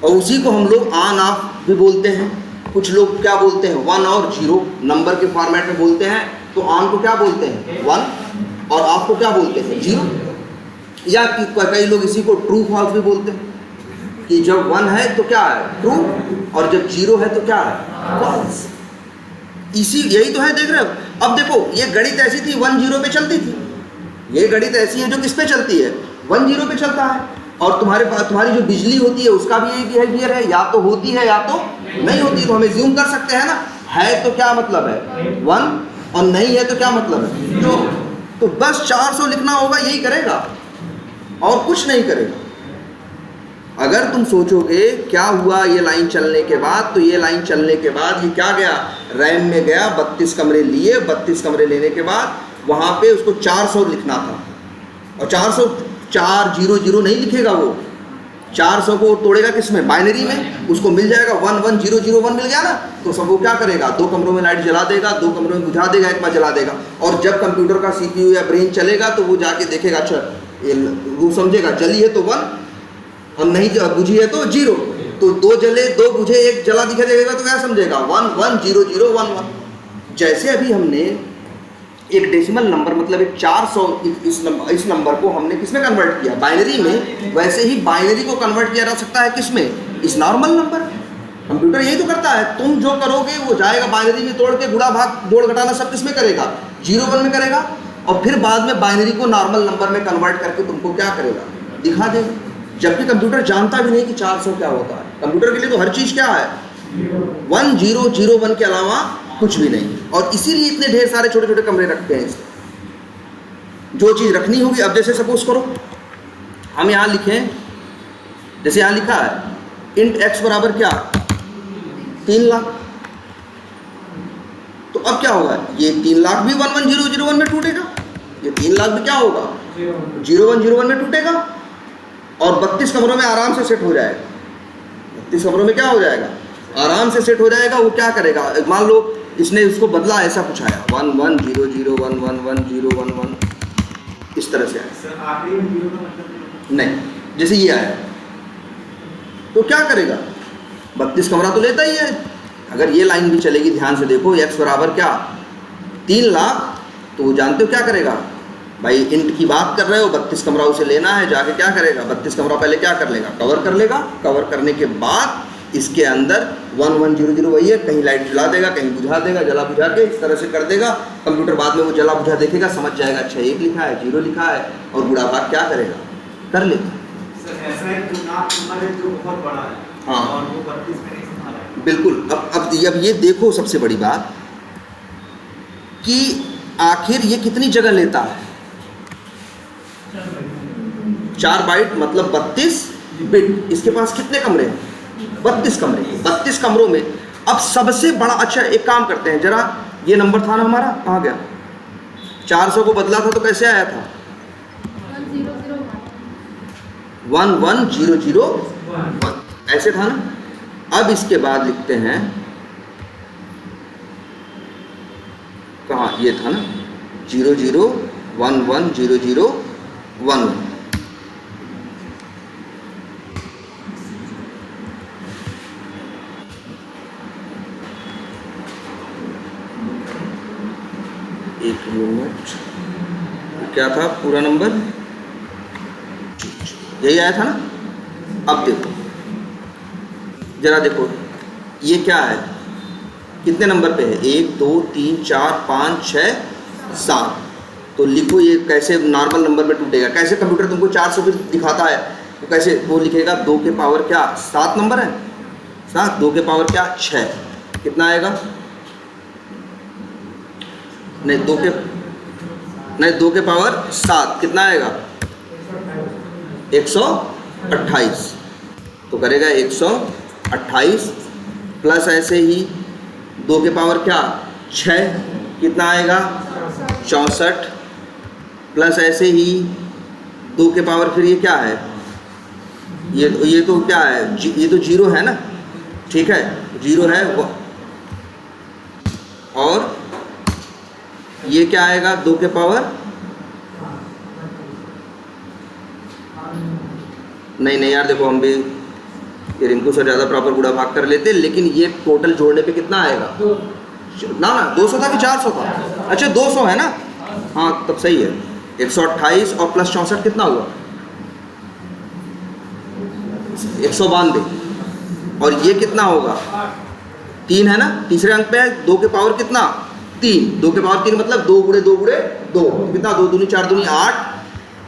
A: और उसी को हम लोग ऑन ऑफ भी बोलते हैं। कुछ लोग क्या बोलते हैं, 1 और 0 नंबर के फॉर्मेट में बोलते हैं। तो ऑन को क्या बोलते हैं, 1, और ऑफ को क्या बोलते हैं, 0। या कई लोग इसी को ट्रू फॉल्स भी बोलते हैं कि जब 1 है तो क्या है, ट्रू, और जब 0 है तो क्या है, फॉल्स। यही तो है, देख रहे हो। अब देखो ये गणित ऐसी थी, 1 0 पे चलती थी। ये गणित ऐसी है जो किस पे चलती है, 1 0 पे चलता है। और तुम्हारी जो बिजली होती है उसका भी यही बिहेवियर है, या तो होती है या तो नहीं होती। तो हमें ज्यूम कर सकते हैं ना, है तो क्या मतलब है 1, और नहीं है तो क्या मतलब है 0। तो बस 400 लिखना होगा, यही करेगा और कुछ नहीं करेगा। अगर तुम सोचोगे क्या हुआ ये लाइन चलने के बाद, तो ये लाइन चलने के बाद ये क्या गया, रैम में गया, 32 कमरे लिए। 32 कमरे लेने के बाद वहाँ पे उसको 400 लिखना था, और 400 नहीं लिखेगा वो, 400 को तोड़ेगा किस में, बाइनरी में। उसको मिल जाएगा 11001 मिल गया ना। तो सब वो क्या करेगा, 2 कमरों में लाइट जला देगा, 2 कमरों में बुझा देगा, एक में जला देगा। और जब कंप्यूटर का CPU या ब्रेन चलेगा तो वो जाके देखेगा, अच्छा वो समझेगा जली है तो 1, और नहीं बुझी है तो 0। तो 2 जले 2 बुझे 1 जला दिखा देगा तो क्या समझेगा, 1 1 0 0 1 1। जैसे अभी हमने एक डेसिमल नंबर मतलब एक 400 इस नंबर को हमने किस में कन्वर्ट किया, बाइनरी में। वैसे ही बाइनरी को कन्वर्ट किया जा सकता है किस में, इस नॉर्मल नंबर। कंप्यूटर यही तो करता है, तुम जो करोगे वो जाएगा बाइनरी में तोड़ के, गुणा भाग जोड़ घटाना सब किस में करेगा, 0 1 में करेगा। और फिर बाद में बाइनरी को नॉर्मल नंबर में कन्वर्ट करके तुमको क्या करेगा, दिखा देगा। जबकि कंप्यूटर जानता भी नहीं कि 400 क्या होता है। कंप्यूटर के लिए तो हर चीज़ क्या है, 1 0 0 1 के अलावा कुछ भी नहीं। और इसीलिए इतने ढेर सारे छोटे छोटे कमरे रखते हैं इसमें। जो चीज़ रखनी होगी, अब जैसे सपोज करो हम यहाँ लिखें, जैसे यहाँ लिखा है इंट x बराबर क्या, 3 लाख। तो अब क्या होगा, ये 3 लाख भी 1 1 0 0 1 में टूटेगा, ये 3 लाख भी क्या होगा, 0 1 0 1 में टूटेगा। और 32 कमरों में आराम से सेट हो जाएगा। 32 कमरों में क्या हो जाएगा, आराम से सेट हो जाएगा। वो क्या करेगा, मान लो इसने उसको बदला, ऐसा कुछ आया 1 1 0 0 1 1 1 0 1 1, इस तरह से आया।
B: सर आखिरी में 0 का मतलब
A: नहीं, जैसे ये आया तो क्या करेगा, 32 कमरा तो लेता ही है। अगर ये लाइन भी चलेगी, ध्यान से देखो, x बराबर क्या, 3 लाख। तो वो जानते हो क्या करेगा, भाई इंट की बात कर रहे हो, 32 कमरा उसे लेना है, जाके क्या करेगा, 32 कमरा पहले क्या कर लेगा, कवर कर लेगा। कवर करने के बाद इसके अंदर 1 1 0 0 वही है, कहीं लाइट जला देगा, कहीं बुझा देगा, जला बुझा के इस तरह से कर देगा। कंप्यूटर बाद में वो जला बुझा देखेगा, समझ जाएगा अच्छा 1 लिखा है, 0 लिखा है, और बुढ़ा भाग क्या करेगा, कर लेता।
B: सर ऐसा है कि नंबर है जो बहुत बड़ा है,
A: हाँ,
B: और वो 32 में नहीं संभाला है।
A: बिल्कुल। अब ये देखो सबसे बड़ी बात कि आखिर ये कितनी जगह लेता है, 4 बाइट मतलब 32 बिट। इसके पास कितने कमरे हैं, 32 कमरे। 32 कमरों में अब सबसे बड़ा, अच्छा एक काम करते हैं जरा, ये नंबर था ना हमारा, कहाँ गया, 400 को बदला था तो कैसे आया था, 1 1 0 0 1, ऐसे था ना। अब इसके बाद लिखते हैं, कहाँ, ये था ना 0 0 1 1 0 0 1 1। एक मिनट, क्या था पूरा नंबर, यही आया था ना। अब देखो जरा, देखो ये क्या है, कितने नंबर पे है, 1 2 3 4 5 6 7। तो लिखो ये कैसे नॉर्मल नंबर में टूटेगा, कैसे कंप्यूटर तुमको 400 भी दिखाता है तो कैसे वो लिखेगा, 2 के पावर क्या 7 नंबर है, 7 2 के पावर क्या 6, कितना आएगा, नहीं 2 के पावर 7 कितना आएगा, 128। तो करेगा 128 प्लस ऐसे ही 2 के पावर क्या 6 कितना आएगा 64 प्लस ऐसे ही 2 के पावर फिर ये क्या है, ये तो क्या है, ये तो 0 है ना, ठीक है 0 है और ये क्या आएगा 2 के पावर, नहीं यार देखो हम भी ये रिंकू से ज़्यादा प्रॉपर गुणा भाग कर लेते, लेकिन ये टोटल जोड़ने पे कितना आएगा ना 200 था कि 400 था, अच्छा 200 है ना, हाँ तब सही है। 128 और प्लस 64 कितना हुआ 192 और ये कितना होगा 3 है ना, तीसरे अंक पे है 2 के पावर कितना 3, 2 के पावर 3 मतलब 2 गुणे 2 गुणे 2 कितना 2 दूनी 4 दूनी 8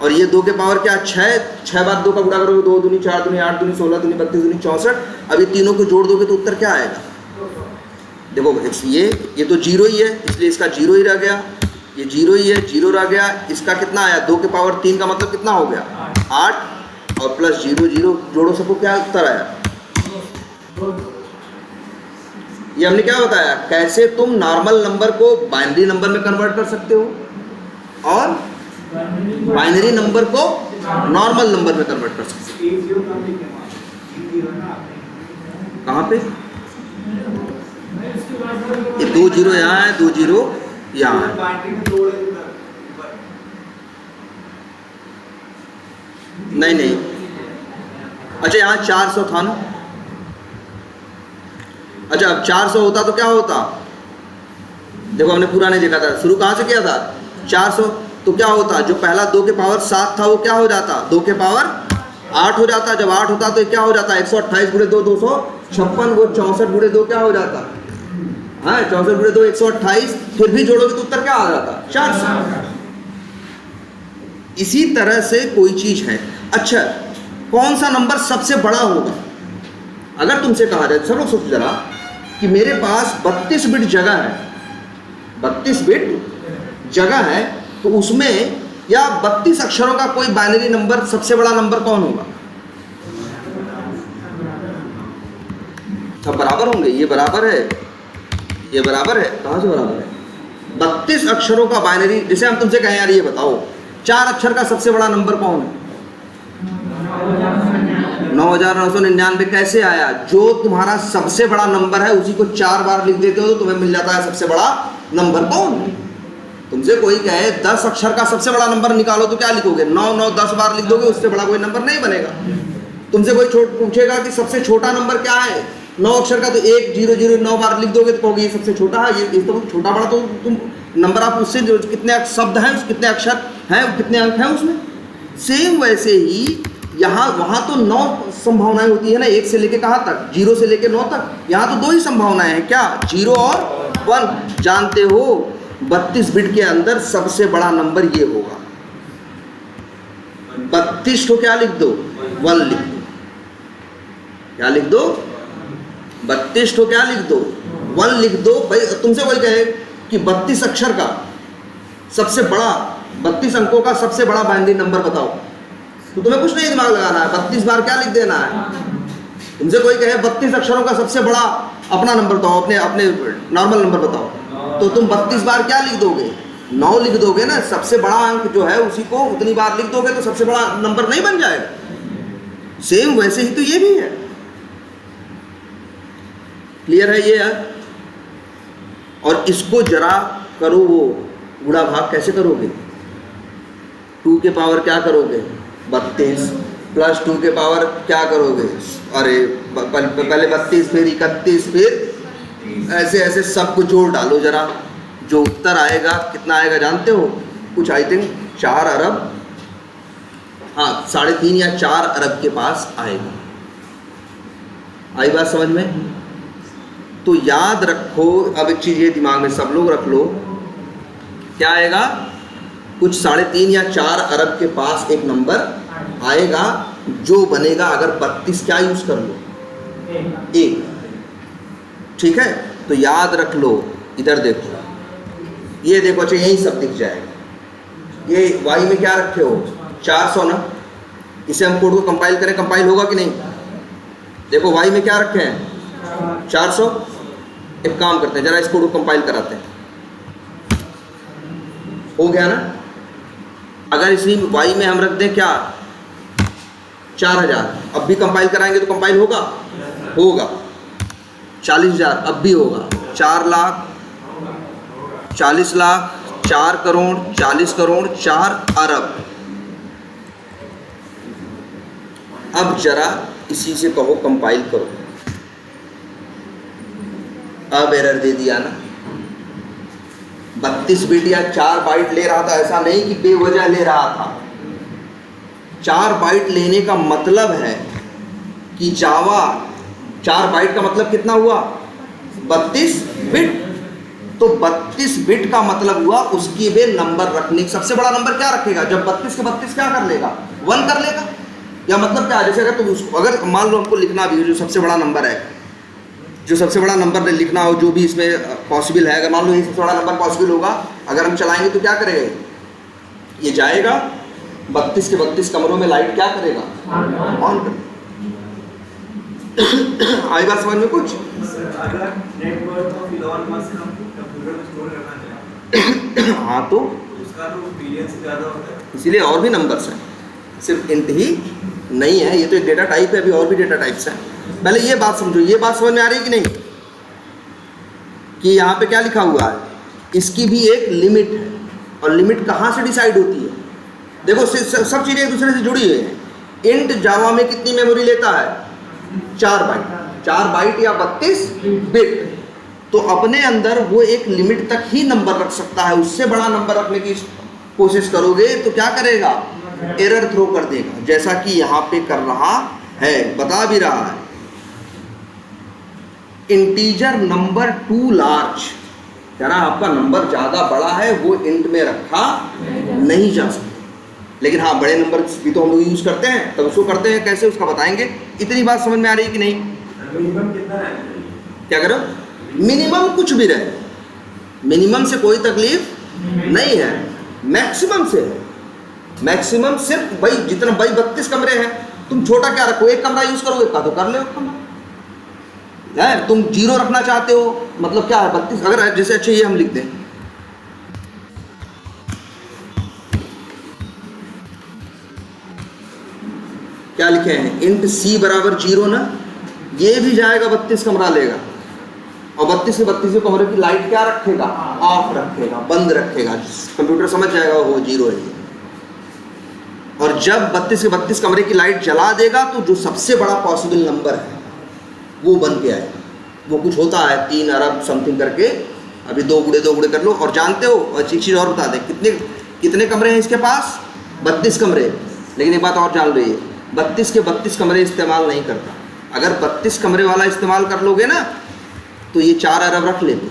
A: और ये 2 के पावर क्या 6 बार 2 का गुणा करोगे 2 दूनी 4 दूनी 8 दूनी 16 दूनी 32 दूनी 64, अब ये तीनों को जोड़ दोगे तो उत्तर क्या आएगा, देखो ये तो 0 ही है इसलिए इसका 0 ही रह गया, ये 0 ही है 0 रह गया, इसका कितना आया 2 के पावर 3 का मतलब कितना हो गया 8 और प्लस 0 0 जोड़ो सबको क्या उत्तर आया। ये हमने क्या बताया कैसे तुम नॉर्मल नंबर को बाइनरी नंबर में कन्वर्ट कर सकते हो और बाइनरी नंबर को नॉर्मल नंबर में कन्वर्ट कर सकते हो। कहाँ पे ये 2 0 यहाँ है 2 0 यहाँ है, नहीं अच्छा यहाँ 400 था ना, अच्छा अब 400 होता तो क्या होता, देखो हमने पूरा नहीं देखा था, शुरू कहाँ से किया था 400, तो क्या होता जो पहला 2 के पावर 7 था वो क्या हो जाता 2 के पावर 8 हो जाता, जब 8 होता तो क्या हो जाता 128 गुणे 2 256, वो 64 गुणे 2 क्या हो जाता, हाँ 64 गुणे 2 128, फिर भी जोड़ोगे तो उत्तर क्या आ जाता 400। इसी तरह से कोई चीज है, अच्छा कौन सा नंबर सबसे बड़ा होगा, अगर तुमसे कहा जाए सब लोग सोचो जरा कि मेरे पास 32 बिट जगह है, 32 बिट जगह है तो उसमें या 32 अक्षरों का कोई बाइनरी नंबर सबसे बड़ा नंबर कौन होगा, सब बराबर होंगे, ये बराबर है ये बराबर है, कहाँ से बराबर है 32 अक्षरों का बाइनरी, जैसे हम तुमसे कहें यार ये बताओ 4 अक्षर का सबसे बड़ा नंबर कौन है 9999, कैसे आया, जो तुम्हारा सबसे बड़ा नंबर है उसी को 4 बार लिख देते हो तो तुम्हें मिल जाता है सबसे बड़ा नंबर कौन है। तुमसे कोई कहे 10 अक्षर का सबसे बड़ा नंबर निकालो तो क्या लिखोगे 9 9 10 बार लिख दोगे, उससे बड़ा कोई नंबर नहीं बनेगा। तुमसे कोई पूछेगा कि सबसे छोटा नंबर क्या है 9 अक्षर का, तो 1 0 0 9 बार लिख दोगे तो कहोगे ये सबसे छोटा है, ये तो छोटा बड़ा तो तुम नंबर आप उससे जो कितने शब्द हैं कितने अक्षर हैं कितने अंक हैं उसमें, सेम वैसे ही यहाँ वहाँ तो 9 संभावनाएं होती है ना, 1 से लेके कहाँ तक 0 से लेके 9 तक, यहाँ तो 2 ही संभावनाएं हैं क्या 0 और 1। जानते हो 32 बिट के अंदर सबसे बड़ा नंबर ये होगा, 32 तो क्या लिख दो 1 लिख दो, क्या लिख दो 32 तो क्या लिख दो 1 लिख दो। भाई तुमसे कोई कहे कि 32 अक्षर का सबसे बड़ा 32 अंकों का सबसे बड़ा बाइनरी नंबर बताओ, तो तुम्हें कुछ नहीं दिमाग लगाना है, 32 बार क्या लिख देना है। तुमसे कोई कहे 32 अक्षरों का सबसे बड़ा अपना नंबर बताओ, अपने नॉर्मल नंबर बताओ, तो तुम 32 बार क्या लिख दोगे 9 लिख दोगे ना, सबसे बड़ा अंक जो है उसी को उतनी बार लिख दोगे तो सबसे बड़ा नंबर नहीं बन जाएगा। सेम वैसे ही तो ये भी है, क्लियर है ये है। और इसको जरा करो वो गुणा भाग कैसे करोगे, 2 के पावर क्या करोगे 32 प्लस 2 के पावर क्या करोगे, अरे पहले 32 फिर 31 फिर ऐसे ऐसे सबको जोड़ डालो जरा, जो उत्तर आएगा कितना आएगा जानते हो, कुछ आई थिंक 4 अरब, हाँ 3.5 या 4 अरब के पास आएगा। आई बात समझ में। तो याद रखो, अब एक चीज़ ये दिमाग में सब लोग रख लो, क्या आएगा कुछ 3.5 या 4 अरब के पास एक नंबर आएगा जो बनेगा अगर 32 क्या यूज कर लो 1, ठीक है। तो याद रख लो, इधर देखो, ये देखो, अच्छा यही सब दिख जाएगा। ये y में क्या रखे हो 400 ना, इसे हम कोड को कंपाइल करें, कंपाइल होगा कि नहीं। देखो y में क्या रखे हैं 400, एक काम करते हैं जरा इस कोड को कंपाइल कराते हैं, हो गया ना। अगर इसी y में हम रख दें क्या 4000, अब भी कंपाइल कराएंगे तो कंपाइल होगा, होगा 40,000, अब भी होगा 4 लाख, 40 लाख, 4 करोड़, 40 करोड़, 4 अरब। अब जरा इसी से कहो कंपाइल करो, अब एरर दे दिया ना। 32 बिट या 4 बाइट ले रहा था, ऐसा नहीं कि बेवजह ले रहा था। 4 बाइट लेने का मतलब है कि जावा 4 बाइट का मतलब कितना हुआ 32 बिट। तो 32 बिट का मतलब हुआ उसकी वे नंबर रखने, सबसे बड़ा नंबर क्या रखेगा जब 32 के 32 क्या कर लेगा 1 कर लेगा। या मतलब क्या, जैसे अगर तुम उसको, अगर मान लो हमको लिखना भी जो सबसे बड़ा नंबर है, जो सबसे बड़ा नंबर लिखना हो, जो भी इसमें पॉसिबल है, अगर मान लो ये सबसे बड़ा नंबर पॉसिबल होगा, अगर हम चलाएंगे तो क्या करेगा, ये जाएगा 32 के 32 कमरों में लाइट क्या करेगा ऑन कर। आई बात समझ में कुछ?
B: अगर नेटवर्क ऑफ इलेवन परसेंट हम कंप्यूटर में स्टोर करना चाहें
A: हाँ तो
B: उसका तो पीरियड ज़्यादा होता है,
A: इसीलिए और भी नंबर्स हैं, सिर्फ इंट ही नहीं है। ये तो एक डेटा टाइप है, अभी और भी डेटा टाइप्स हैं। पहले ये बात समझो, ये बात समझ में आ रही है कि नहीं, कि यहाँ पे क्या लिखा हुआ है, इसकी भी एक लिमिट है। और लिमिट कहाँ से डिसाइड होती है, देखो सब चीज़ें एक दूसरे से जुड़ी हुई हैं। इंट जावा में कितनी मेमोरी लेता है 4 बाइट, 4 बाइट या 32 बिट। तो अपने अंदर वो एक लिमिट तक ही नंबर रख सकता है, उससे बड़ा नंबर रखने की कोशिश करोगे तो क्या करेगा, एरर थ्रो कर देगा, जैसा कि यहाँ पे कर रहा है, बता भी रहा है। इंटीजर नंबर टू लार्ज, कह रहा आपका नंबर ज़्यादा बड़ा है, वो इंट में रखा नहीं जा सकता। लेकिन हाँ, बड़े नंबर भी तो हम लोग यूज़ करते हैं, तब उसको करते हैं कैसे, उसका बताएंगे। इतनी बात समझ में आ रही है कि नहीं?
B: मिनिमम कितना है?
A: क्या करो, मिनिमम कुछ भी रहे, मिनिमम से कोई तकलीफ नहीं है, मैक्सिमम से है। मैक्सिमम सिर्फ भाई जितना, भाई 32 कमरे हैं, तुम छोटा क्या रखो, एक कमरा यूज़ करोगे का तो कर ले कमरा है। तुम 0 रखना चाहते हो, मतलब क्या है 32, अगर जैसे अच्छे ये हम लिख दें, क्या लिखे हैं, इंट सी बराबर 0 ना, ये भी जाएगा 32 कमरा लेगा, और 32 के 32 कमरे की लाइट क्या रखेगा, ऑफ रखेगा, बंद रखेगा, कंप्यूटर समझ जाएगा वो 0 है। और जब 32 के 32 कमरे की लाइट जला देगा तो जो सबसे बड़ा पॉसिबल नंबर है वो बन के आएगा। वो कुछ होता है 3 अरब समथिंग करके, अभी 2 गुणे कर लो। और जानते हो, और एक चीज़ और बता दें, कितने कमरे हैं इसके पास, 32 कमरे। लेकिन एक बात और जान लो, ये 32 के 32 कमरे इस्तेमाल नहीं करता। अगर 32 कमरे वाला इस्तेमाल कर लोगे ना तो ये 4 अरब रख लेते।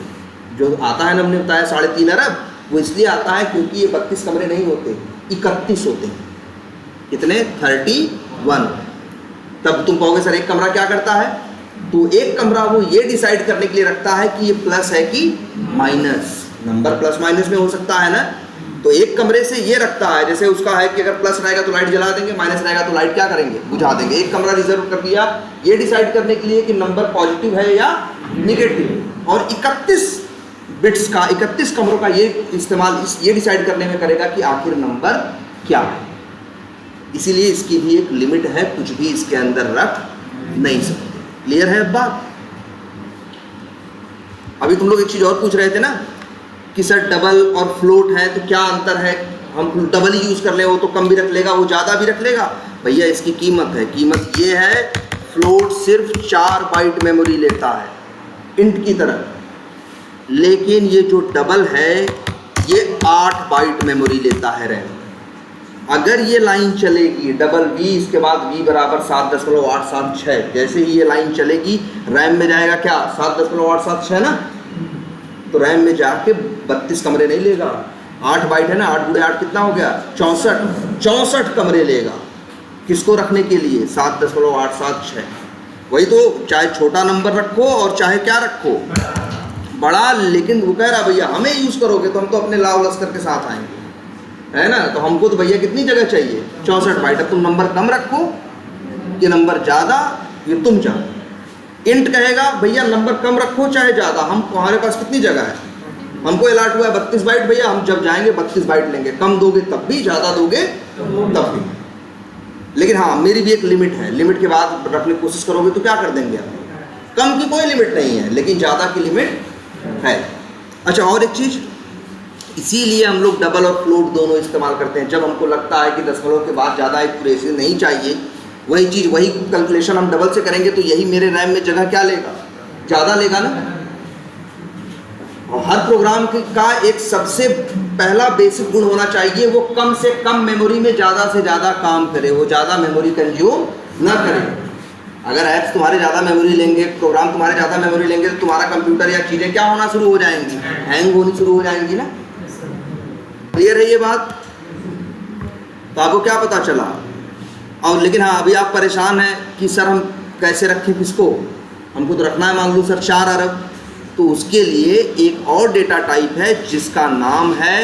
A: जो आता है ना, हमने बताया 3.5 अरब, वो इसलिए आता है क्योंकि ये 32 कमरे नहीं होते, 31 होते हैं। कितने, 31। तब तुम कहोगे सर एक कमरा क्या करता है, तो एक कमरा वो ये डिसाइड करने के लिए रखता है कि ये प्लस है कि माइनस, नंबर प्लस माइनस में हो सकता है ना। तो एक कमरे से ये रखता है, जैसे उसका है कि अगर प्लस रहेगा तो लाइट जला देंगे, माइनस रहेगा तो लाइट क्या करेंगे, बुझा देंगे। एक कमरा रिजर्व कर दिया ये डिसाइड करने के लिए कि नंबर पॉजिटिव है या निगेटिव। और 31 बिट्स का, 31 कमरों का ये इस्तेमाल ये डिसाइड करने में करेगा कि आखिर नंबर क्या है। इसीलिए इसकी भी एक लिमिट है, कुछ भी इसके अंदर रख नहीं सकते। क्लियर है बात? अभी तुम लोग एक चीज़ और पूछ रहे थे ना कि सर डबल और फ्लोट है तो क्या अंतर है, हम डबल ही यूज़ कर ले, वो तो कम भी रख लेगा, वो ज़्यादा भी रख लेगा। भैया इसकी कीमत है, कीमत ये है, फ्लोट सिर्फ 4 बाइट मेमोरी लेता है इंट की तरह, लेकिन ये जो डबल है ये 8 बाइट मेमोरी लेता है रैम। अगर ये लाइन चलेगी डबल v, इसके बाद v बराबर 7.876, जैसे ही ये लाइन चलेगी रैम में जाएगा क्या 7.876 ना, तो रैम में जाके 32 कमरे नहीं लेगा, 8 बाइट है ना, 8 गुणे 8 कितना हो गया 64 कमरे लेगा। किसको रखने के लिए, 7.876। वही तो, चाहे छोटा नंबर रखो और चाहे क्या रखो बड़ा, लेकिन वो कह रहा भैया हमें यूज़ करोगे तो हम तो अपने लाव लश्कर के साथ आएंगे, है ना। तो हमको तो भैया कितनी जगह चाहिए, 64 बाइट। अब तुम नंबर कम रखो कि नंबर ज़्यादा, ये तुम चाहो। इंट कहेगा भैया नंबर कम रखो चाहे ज़्यादा, हम हमारे पास कितनी जगह है हमको अलर्ट हुआ है 32 बाइट, भैया हम जब जाएंगे 32 बाइट लेंगे, कम दोगे तब भी, ज़्यादा दोगे तब भी। लेकिन हाँ, मेरी भी एक लिमिट है, लिमिट के बाद रखने की कोशिश करोगे तो क्या कर देंगे आप। कम की कोई लिमिट नहीं है, लेकिन ज़्यादा की लिमिट है। अच्छा, और एक चीज़, इसीलिए हम लोग डबल और फ्लोट दोनों इस्तेमाल करते हैं। जब हमको लगता है कि दशमलव के बाद ज़्यादा एक्यूरेसी नहीं चाहिए, वही चीज़, वही कैलकुलेशन हम डबल से करेंगे तो यही मेरे रैम में जगह क्या लेगा, ज़्यादा लेगा ना। और हर प्रोग्राम का एक सबसे पहला बेसिक गुण होना चाहिए, वो कम से कम मेमोरी में ज़्यादा से ज़्यादा काम करे, वो ज़्यादा मेमोरी कंज्यूम ना करे। अगर ऐप्स तुम्हारे ज़्यादा मेमोरी लेंगे, प्रोग्राम तुम्हारे ज़्यादा मेमोरी लेंगे, तो तुम्हारा कंप्यूटर या चीज़ें क्या होना शुरू हो जाएंगी, हैंग होनी शुरू हो जाएंगी ना। क्लियर है ये बात। तो आपको क्या पता चला। और लेकिन हाँ, अभी आप परेशान हैं कि सर हम कैसे रखें किसको, हमको तो रखना है मान लो सर 4 अरब। तो उसके लिए एक और डेटा टाइप है जिसका नाम है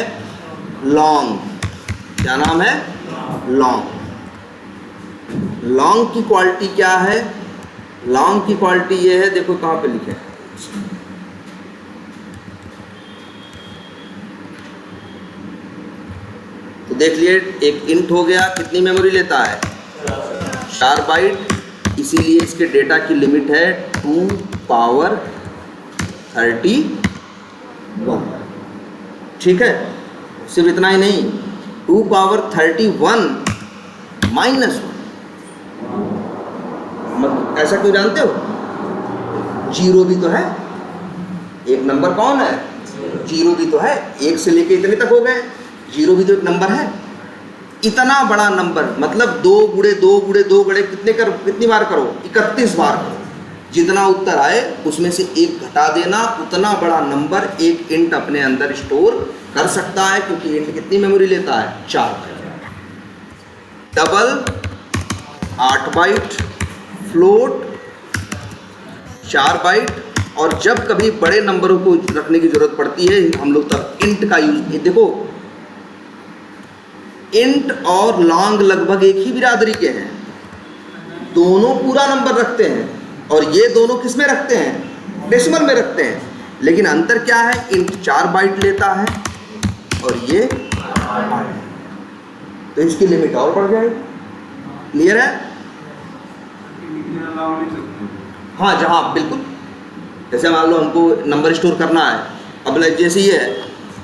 A: लॉन्ग। क्या नाम है, लॉन्ग। लॉन्ग की क्वालिटी क्या है, लॉन्ग की क्वालिटी ये है, देखो कहाँ पे लिखे है, तो देख लिए, एक इंट हो गया, कितनी मेमोरी लेता है, 4 बाइट, इसीलिए इसके डेटा की लिमिट है 2 पावर 31। ठीक है, सिर्फ इतना ही नहीं, 2 पावर 31 -1। ऐसा क्यों जानते हो, जीरो भी तो है, एक नंबर कौन है, जीरो भी तो है, 1 से लेके इतने तक हो गए, जीरो भी तो एक नंबर है। इतना बड़ा नंबर, मतलब 2 गुणे 2 गुणे 2 गुणे कितनी बार करो, 31 बार करो, जितना उत्तर आए उसमें से 1 घटा देना, उतना बड़ा नंबर एक इंट अपने अंदर स्टोर कर सकता है, क्योंकि इंट कितनी मेमोरी लेता है, 4 byte. Double 8 byte, float 4 byte, और जब कभी बड़े नंबरों को रखने की जरूरत पड़ती है हम लोग तब इंट का यूज। देखो, इंट और लॉन्ग लगभग एक ही बिरादरी के हैं, दोनों पूरा नंबर रखते हैं, और ये दोनों किस में रखते हैं, डेसिमल में रखते हैं। लेकिन अंतर क्या है, इंट 4 बाइट लेता है और ये 8, तो इसकी लिमिट और बढ़ जाएगी। क्लियर है। हाँ, जहाँ बिल्कुल, जैसे मान लो हमको नंबर स्टोर करना है, अब जैसे ये है,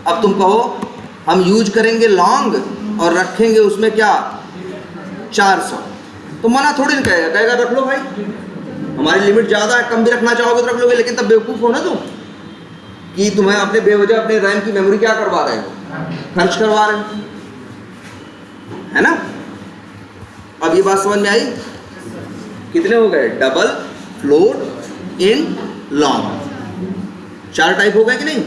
A: अब तुम कहो हम यूज करेंगे लॉन्ग और रखेंगे उसमें क्या 400, तो मना थोड़ी ना कहेगा, कहेगा रख लो भाई, हमारी लिमिट ज़्यादा है, कम भी रखना चाहोगे तो रख लोगे। लेकिन तब बेवकूफ़ हो ना तुम, कि तुम्हें अपने बेवजह अपने रैम की मेमोरी क्या करवा रहे हो, खर्च करवा रहे हो, है ना। अब ये बात समझ में आई। कितने हो गए, double, float, int, long, 4 type हो गए कि नहीं।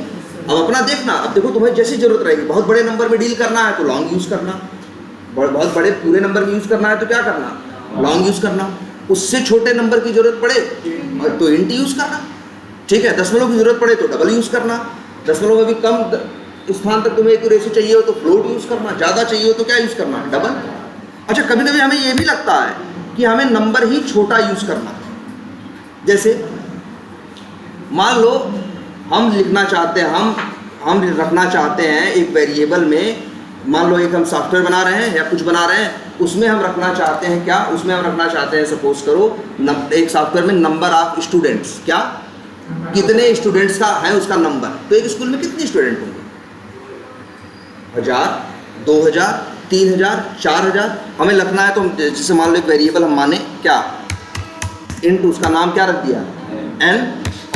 A: अब अपना देखना, अब देखो तुम्हें जैसी जरूरत रहेगी, बहुत बड़े नंबर में डील करना है तो लॉन्ग यूज़ करना, बहुत बड़े पूरे नंबर में यूज़ करना है तो क्या करना, लॉन्ग यूज़ करना। उससे छोटे नंबर की जरूरत पड़े तो इंट यूज़ करना। ठीक है, दशमलव की जरूरत पड़े तो डबल यूज़ करना, दशमलव में भी कम स्थान तक तुम्हें एक्यूरेसी चाहिए हो तो फ्लोट यूज़ करना, ज़्यादा चाहिए हो तो क्या यूज़ करना, डबल। अच्छा, कभी कभी हमें ये भी लगता है कि हमें नंबर ही छोटा यूज़ करना है। जैसे मान लो हम लिखना चाहते हैं, हम रखना चाहते हैं एक वेरिएबल में, मान लो एक हम सॉफ्टवेयर बना रहे हैं या कुछ बना रहे हैं, उसमें हम रखना चाहते हैं क्या, उसमें हम रखना चाहते हैं, सपोज करो एक सॉफ्टवेयर में नंबर ऑफ स्टूडेंट्स, क्या कितने स्टूडेंट्स का है उसका नंबर। तो एक स्कूल में कितने स्टूडेंट होंगे, 1000, 2000, 3000, 4000। हमें लिखना है तो जैसे मान लो एक वेरिएबल हम माने क्या, इंट, उसका नाम क्या रख दिया, n,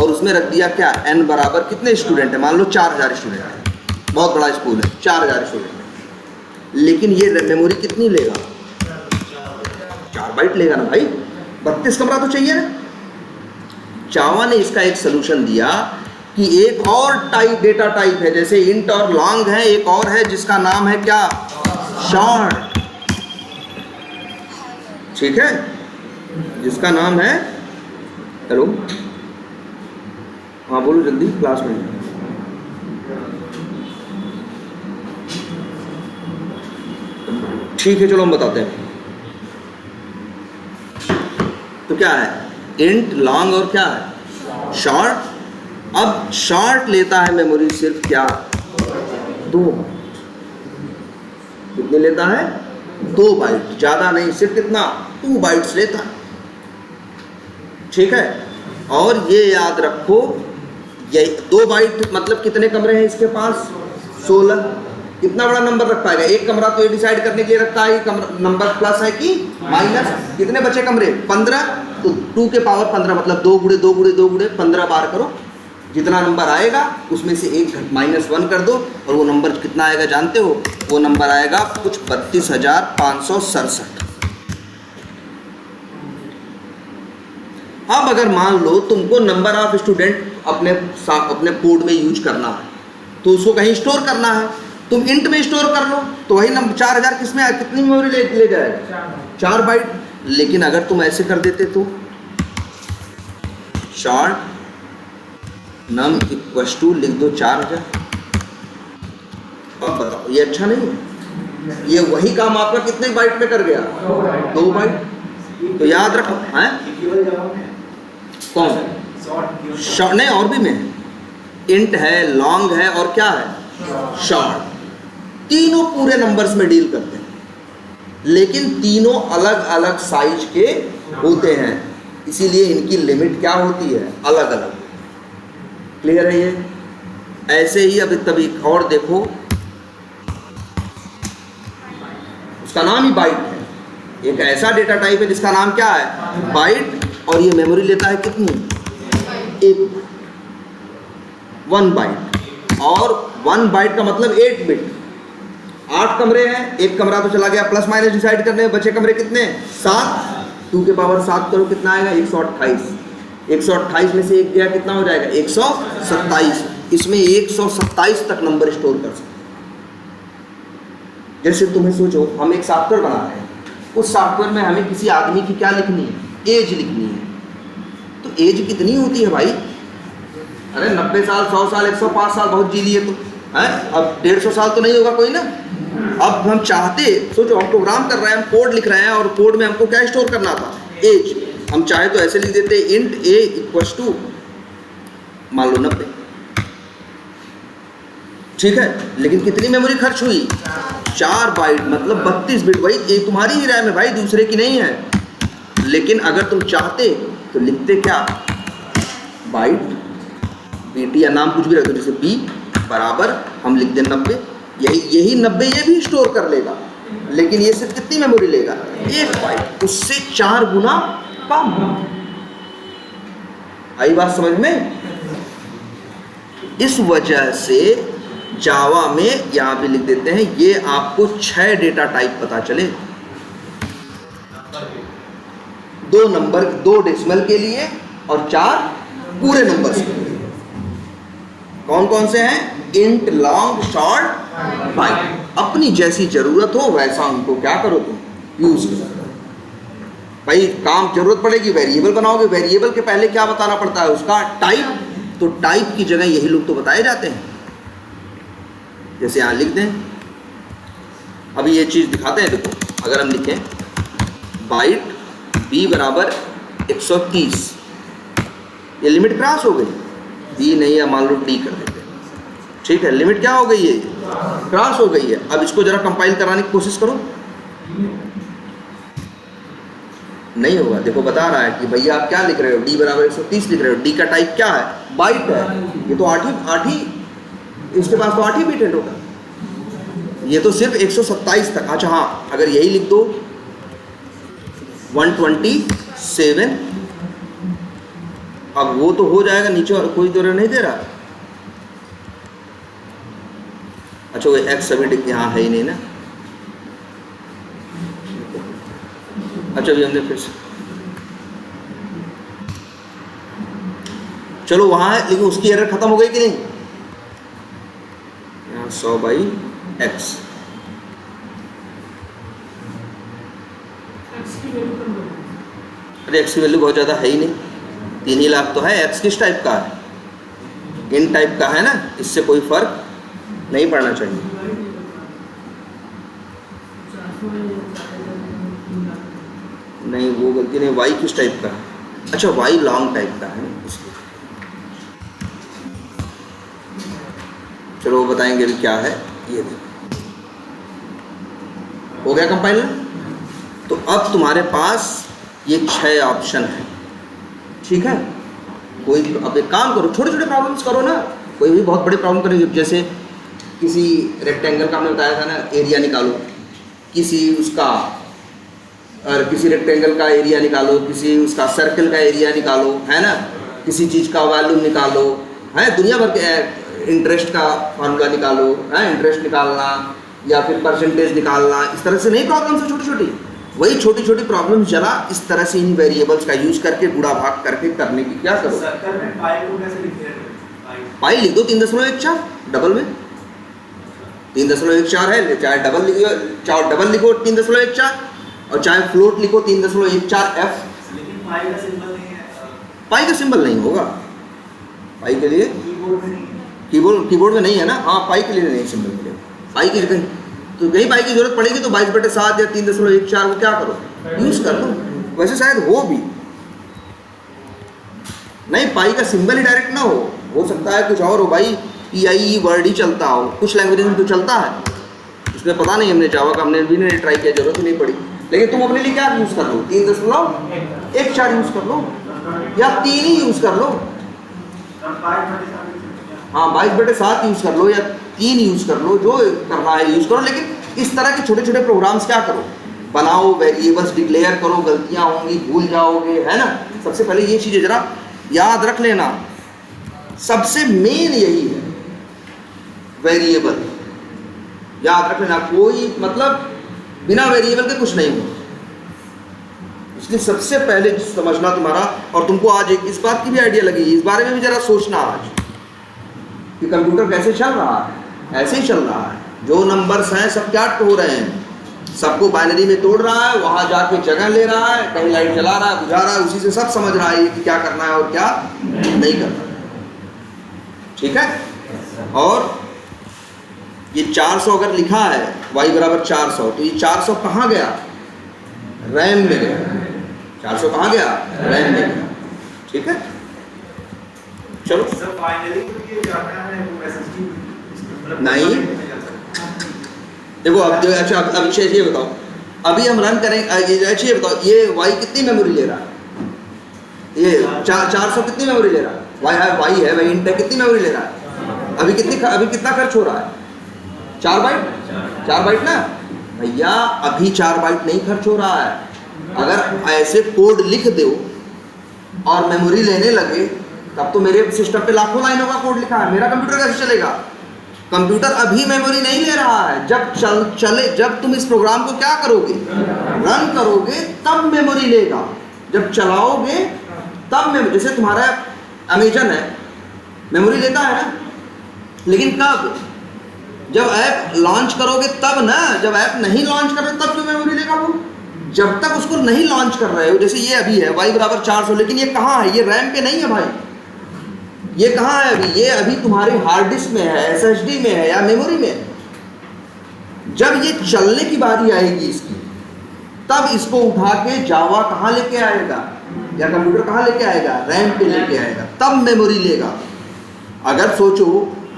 A: और उसमें रख दिया क्या, n बराबर कितने स्टूडेंट है, मान लो 4000 स्टूडेंट है, बहुत बड़ा स्कूल है, 4000 स्टूडेंट है। लेकिन ये मेमोरी कितनी लेगा, 4 बाइट लेगा ना भाई, 32 कमरा तो चाहिए ना। जावा ने इसका एक सोल्यूशन दिया कि एक और टाइप, डेटा टाइप है, जैसे इंट और लॉन्ग है, एक और है जिसका नाम है क्या, शॉर्ट। ठीक है, जिसका नाम है, हेलो, हाँ बोलो जल्दी, क्लास में। ठीक है, चलो हम बताते हैं। तो क्या है, इंट, लॉन्ग और क्या है, शॉर्ट। अब शॉर्ट लेता है मेमोरी सिर्फ क्या, 2 कितने लेता है, 2 बाइट, ज्यादा नहीं, सिर्फ कितना 2 बाइट्स लेता है। ठीक है, और ये याद रखो ये 2 बाइट मतलब कितने कमरे हैं इसके पास, 16। कितना बड़ा नंबर रख पाएगा, एक कमरा तो ये डिसाइड करने के लिए रखता है कि नंबर प्लस है कि माइनस। कितने बचे कमरे, 15, तो 2 के पावर 15 मतलब 2 गुणे 2 गुणे 2 गुणे 15 बार करो, जितना नंबर आएगा उसमें से एक -1 कर दो, और वो नंबर कितना आएगा जानते हो, वो नंबर आएगा कुछ 32,567। अब अगर मान लो तुमको नंबर ऑफ स्टूडेंट अपने कोड में यूज करना है, तो उसको कहीं स्टोर करना है, तुम इंट में स्टोर कर लो, तो वही नंबर 4000 किस में कितनी मेमोरी ले जाएगा, 4 बाइट। लेकिन अगर तुम ऐसे कर देते तो शॉर्ट नम इक्वस टू लिख दो 4000। अब बताओ ये अच्छा नहीं है, ये वही काम आपका कितने बाइट में कर गया, 2 बाइट। तो याद रखो हैं, कौन शॉर्ट नहीं, और भी में इंट है, लॉन्ग है और क्या है शॉर्ट, तीनों पूरे नंबर्स में डील करते हैं, लेकिन तीनों अलग अलग साइज के होते हैं, इसीलिए इनकी लिमिट क्या होती है, अलग अलग। क्लियर है ये? ऐसे ही अब तभी और देखो, उसका नाम ही बाइट है, एक ऐसा डेटा टाइप है जिसका नाम क्या है, बाइट, और ये मेमोरी लेता है कितनी, 1 बाइट, और 1 बाइट का मतलब 8 बिट। 8 कमरे हैं, एक कमरा तो चला गया, प्लस माइनस डिसाइड करने, बचे कमरे कितने, 7, 2 के पावर 7 करो, कितना आएगा 128। 128 में से एक गया, कितना हो जाएगा 127। इसमें 127 तक नंबर स्टोर कर सकते। जैसे तुम्हें सोचो, हम एक सॉफ्टवेयर बना रहे हैं, उस सॉफ्टवेयर में हमें किसी आदमी की क्या लिखनी है, एज लिखनी है। तो एज कितनी होती है भाई, अरे 90 साल, 100 साल, 105 साल बहुत जी लिए तो है, अब 150 साल तो नहीं होगा कोई ना। अब हम चाहते, सोचो हम प्रोग्राम कर रहे हैं, हम कोड लिख रहे हैं, और कोड में हमको क्या स्टोर करना था, एज। हम चाहे तो ऐसे लिख देते इंट ए इक्वस टू मान लो 90। ठीक है, लेकिन कितनी मेमोरी खर्च हुई, 4 बाइट मतलब 32 बिट। भाई ये तुम्हारी ही रैम है भाई, दूसरे की नहीं है। लेकिन अगर तुम चाहते तो लिखते क्या, बाइट बीटी या नाम कुछ भी रख दो, जैसे बी बराबर हम लिख दें 90, यही 90 ये भी स्टोर कर लेगा, लेकिन ये सिर्फ कितनी मेमोरी लेगा, 1 बाइट, उससे 4 गुना कम। आई बात समझ में? इस वजह से जावा में यहां भी लिख देते हैं, ये आपको 6 डेटा टाइप पता चले, 2 नंबर, 2 डेसिमल के लिए और 4 पूरे नंबर के लिए। कौन कौन से हैं, इंट, लॉन्ग, शॉर्ट, बाइट। अपनी जैसी जरूरत हो वैसा उनको क्या करो तुम यूज करो। भाई काम जरूरत पड़ेगी वेरिएबल बनाओगे, वेरिएबल के पहले क्या बताना पड़ता है, उसका टाइप। तो टाइप की जगह यही लोग तो बताए जाते हैं, जैसे यहाँ लिख दें। अभी ये चीज़ दिखाते हैं, देखो अगर हम लिखें बाइट बी बराबर 130, ये लिमिट क्रॉस हो गई, बी नहीं है मान लो डी कर देते हैं। ठीक है, लिमिट क्या हो गई है, क्रॉस हो गई है। अब इसको जरा कंपाइल कराने की कोशिश करो, नहीं होगा। देखो बता रहा है कि भैया आप क्या लिख रहे हो, डी बराबर 130 लिख रहे हो, डी का टाइप क्या है, बाइट है। ये तो 8 ही इसके पास तो 8 ही बिट है टोटल, ये तो सिर्फ 127 तक। अच्छा हाँ, अगर यही लिख दो 127, अब वो तो हो जाएगा नीचे, और कोई दौरा नहीं दे रहा। अच्छा वो एक्स सभी यहाँ है ही नहीं ना। अच्छा अभी हमने फिर से, चलो वहाँ है, लेकिन उसकी एरर खत्म हो गई कि नहीं, यहाँ 100/x। अरे एक्स की वैल्यू बहुत ज़्यादा है ही नहीं, 3 ही लाख तो है। एक्स किस टाइप का है, इन टाइप का है ना, इससे कोई फर्क नहीं पड़ना चाहिए। नहीं वो गलती नहीं, वाई किस टाइप का है, अच्छा वाई लॉन्ग टाइप का है इसलिए। फिर वो बताएंगे भी क्या है। ये देखो हो गया कंपाइलर। तो अब तुम्हारे पास ये 6 ऑप्शन है, ठीक है। कोई अब एक काम करो, छोटे छोटे प्रॉब्लम्स करो ना, कोई भी बहुत बड़े प्रॉब्लम करेंगे। जैसे किसी रेक्टेंगल का हमने बताया था ना, एरिया निकालो, किसी उसका और किसी रेक्टेंगल का एरिया निकालो, किसी उसका सर्कल का एरिया निकालो, है ना, किसी चीज़ का वॉल्यूम निकालो, है, दुनिया भर के इंटरेस्ट का फार्मूला निकालो, है, इंटरेस्ट निकालना या फिर परसेंटेज निकालना, इस तरह से नहीं प्रॉब्लम्स है छोटी छोटी। वही छोटी छोटी प्रॉब्लम जरा इस तरह से इन वेरिएबल्स का यूज करके गुणा भाग करके करने की क्या करो।
B: सर्कल में पाई को कैसे लिखते हैं?
A: पाई लिख दो 3.14 डबल में 3.14 है, चाहे डबल लिखो, चाहे डबल लिखो 3.14 और चाहे फ्लोट लिखो 3.14f।
B: लेकिन पाई का सिंबल नहीं है।
A: पाई का सिंबल नहीं होगा पाई के लिए,
B: कीबोर्ड में नहीं है।
A: कीबोर्ड में नहीं है ना, हाँ पाई के लिए नहीं सिंबल मिलेगा। पाई की जगह तो कहीं पाई की जरूरत पड़ेगी तो 22/7 या 3.14 को क्या करो, यूज कर लो। वैसे शायद हो भी नहीं, पाई का सिंबल ही डायरेक्ट ना हो सकता है कुछ और हो भाई, PIE वर्ड ही चलता हो, कुछ लैंग्वेज में तो चलता है, उसमें पता नहीं। हमने जावा का हमने भी नहीं ट्राई किया, जरूरत ही नहीं पड़ी। लेकिन तुम अपने लिए क्या यूज कर लो, 3.14 यूज कर लो या 3 ही यूज कर लो, हाँ 22/7 यूज कर लो या 3 यूज कर लो, जो करना है यूज करो। लेकिन इस तरह के छोटे छोटे प्रोग्राम्स क्या करो, बनाओ, वेरिएबल्स डिक्लेयर करो, गलतियां होंगी, भूल जाओगे, है ना। सबसे पहले ये चीज़ें जरा याद रख लेना, सबसे मेन यही है, वेरिएबल याद रख लेना। कोई मतलब बिना वेरिएबल के कुछ नहीं हो, इसलिए सबसे पहले समझना तुम्हारा। और तुमको आज एक इस बात की भी आइडिया लगी, इस बारे में भी जरा सोचना आज कि कंप्यूटर कैसे चल रहा है। ऐसे ही चल रहा है, जो नंबर्स हैं सब क्या हो रहे हैं, सबको बाइनरी में तोड़ रहा है, वहाँ जाके जगह ले रहा है, कहीं लाइट जला रहा है, बुझा रहा है, उसी से सब समझ रहा है कि क्या करना है और क्या नहीं करना, ठीक है। और ये 400 अगर लिखा है y = 400, तो ये 400 कहाँ गया, रैम में गया। 400 कहाँ गया, रैम में गया, ठीक है। चलो
B: सर फाइनली तो ये जाता है वो SSD मतलब
A: नहीं, देखो अब अच्छा अब ये बताओ, अभी हम रन करें, अच्छा ये बताओ, ये y कितनी मेमोरी ले रहा है, ये 400 कितनी मेमोरी ले रहा है, y है भाई, इंट है, कितनी मेमोरी ले रहा है, अभी कितना खर्च हो रहा है, 4 बाइट ना भैया, अभी 4 बाइट नहीं खर्च हो रहा है। अगर ऐसे कोड लिख दो और मेमोरी लेने लगे तब तो मेरे सिस्टम पे लाखों लाइनों का कोड लिखा है, मेरा कंप्यूटर कैसे चलेगा। कंप्यूटर अभी मेमोरी नहीं ले रहा है, जब तुम इस प्रोग्राम को क्या करोगे, रन करोगे, तब मेमोरी लेगा। जब चलाओगे तब मेमोरी, जैसे तुम्हारा अमेजन है, मेमोरी लेता है ना, लेकिन कब, जब ऐप लॉन्च करोगे तब ना, जब ऐप नहीं लॉन्च कर रहे तब क्यों मेमोरी लेगा वो, जब तक उसको नहीं लॉन्च कर रहे हो। जैसे ये अभी है y = 400, लेकिन ये कहाँ है, ये रैम पे नहीं है भाई, ये कहाँ है अभी, ये अभी तुम्हारे हार्ड डिस्क में है, SSD में है या मेमोरी में है। जब ये चलने की बारी आएगी इसकी, तब इसको उठा के जावा कहाँ लेके आएगा, या कंप्यूटर कहाँ लेके आएगा, रैम पे लेके आएगा, तब मेमोरी लेगा। अगर सोचो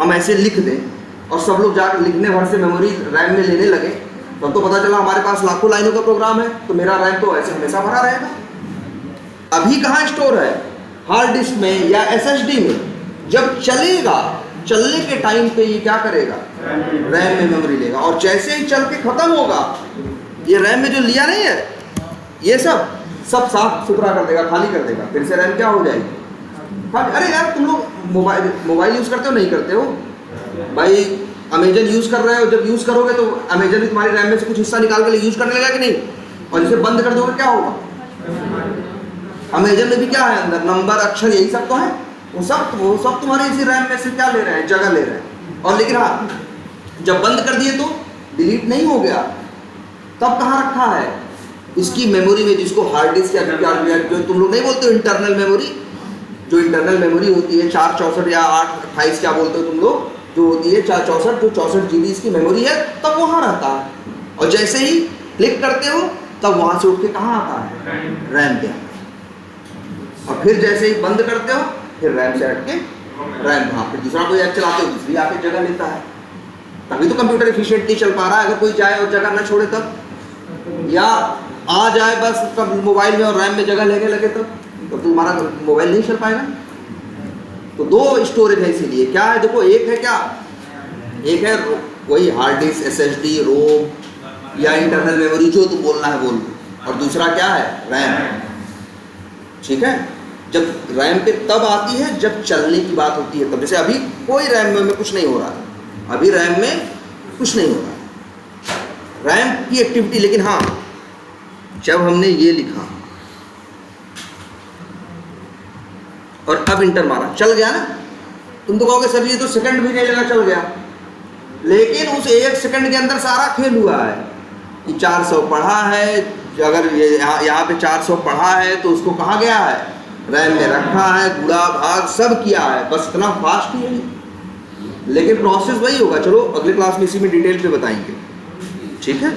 A: हम ऐसे लिख दें और सब लोग जाकर लिखने भर से मेमोरी रैम में लेने लगे, तब तो पता चला हमारे पास लाखों लाइनों का प्रोग्राम है, तो मेरा रैम तो ऐसे हमेशा भरा रहेगा। अभी कहाँ स्टोर है, हार्ड डिस्क में या SSD में। जब चलेगा, चलने के टाइम पे ये क्या करेगा, रैम में मेमोरी लेगा, और जैसे ही चल के खत्म होगा, ये रैम में जो लिया नहीं है, ये सब साफ सुथरा कर देगा, खाली कर देगा, फिर से रैम क्या हो जाएगी, खाली। अरे यार तुम लोग मोबाइल यूज करते हो नहीं करते हो भाई, अमेजन यूज कर रहे हो, जब यूज करोगे तो अमेजन भी तुम्हारी रैम में से कुछ हिस्सा निकाल के यूज करने लगेगा कि नहीं, और जैसे बंद कर दोगे क्या होगा। अमेजन में भी क्या है, अंदर नंबर अक्षर यही सब तो है, वो सब तुम्हारे इसी रैम में से क्या ले रहे हैं, जगह ले रहे हैं। और लेकिन हाँ, जब बंद कर दिए तो डिलीट नहीं हो गया, तब कहाँ रखा है, इसकी मेमोरी में, जिसको हार्ड डिस्क या जो तुम लोग नहीं बोलते हो इंटरनल मेमोरी, जो इंटरनल मेमोरी होती है 464 या 828 क्या बोलते हो तुम लोग, जो होती है 464, जो 64 GB इसकी मेमोरी है, तब वहाँ रहता है। और जैसे ही क्लिक करते हो तब वहाँ से उठ के कहाँ आता है, रैम पे। और फिर जैसे ही बंद करते हो फिर रैम से हट के रैम, हाँ, फिर दूसरा कोई ऐप चलाते हो दूसरी आके जगह लेता है, तभी तो कंप्यूटर एफिशिएंटली चल पा रहा है। अगर कोई जाए और जगह ना छोड़े तब, या आ जाए बस तब मोबाइल में और रैम में जगह लेने लगे तो तुम्हारा मोबाइल नहीं चल पाएगा। तो दो स्टोरेज है, इसीलिए क्या है देखो, एक है क्या, एक है वही हार्ड डिस्क, SSD, रोम या इंटरनल मेमोरी, जो तुम बोलना है बोल, और दूसरा क्या है, रैम। ठीक है, जब रैम पे तब आती है जब चलने की बात होती है तब। जैसे अभी कोई रैम में कुछ नहीं हो रहा है, अभी रैम में कुछ नहीं हो रहा है, रैम की एक्टिविटी। लेकिन हाँ, जब हमने ये लिखा और अब इंटर मारा, चल गया ना। तुम तो कहोगे सर ये तो सेकंड भी नहीं लगा, चल गया। लेकिन उस 1 सेकंड के अंदर सारा खेल हुआ है कि 400 पढ़ा है, अगर ये यहाँ पे 400 पढ़ा है तो उसको कहाँ गया है, रैम में रखा है, गुणा भाग सब किया है, बस इतना फास्ट ही है। लेकिन प्रोसेस वही होगा। चलो अगले क्लास में इसी में डिटेल पे बताएंगे, ठीक है।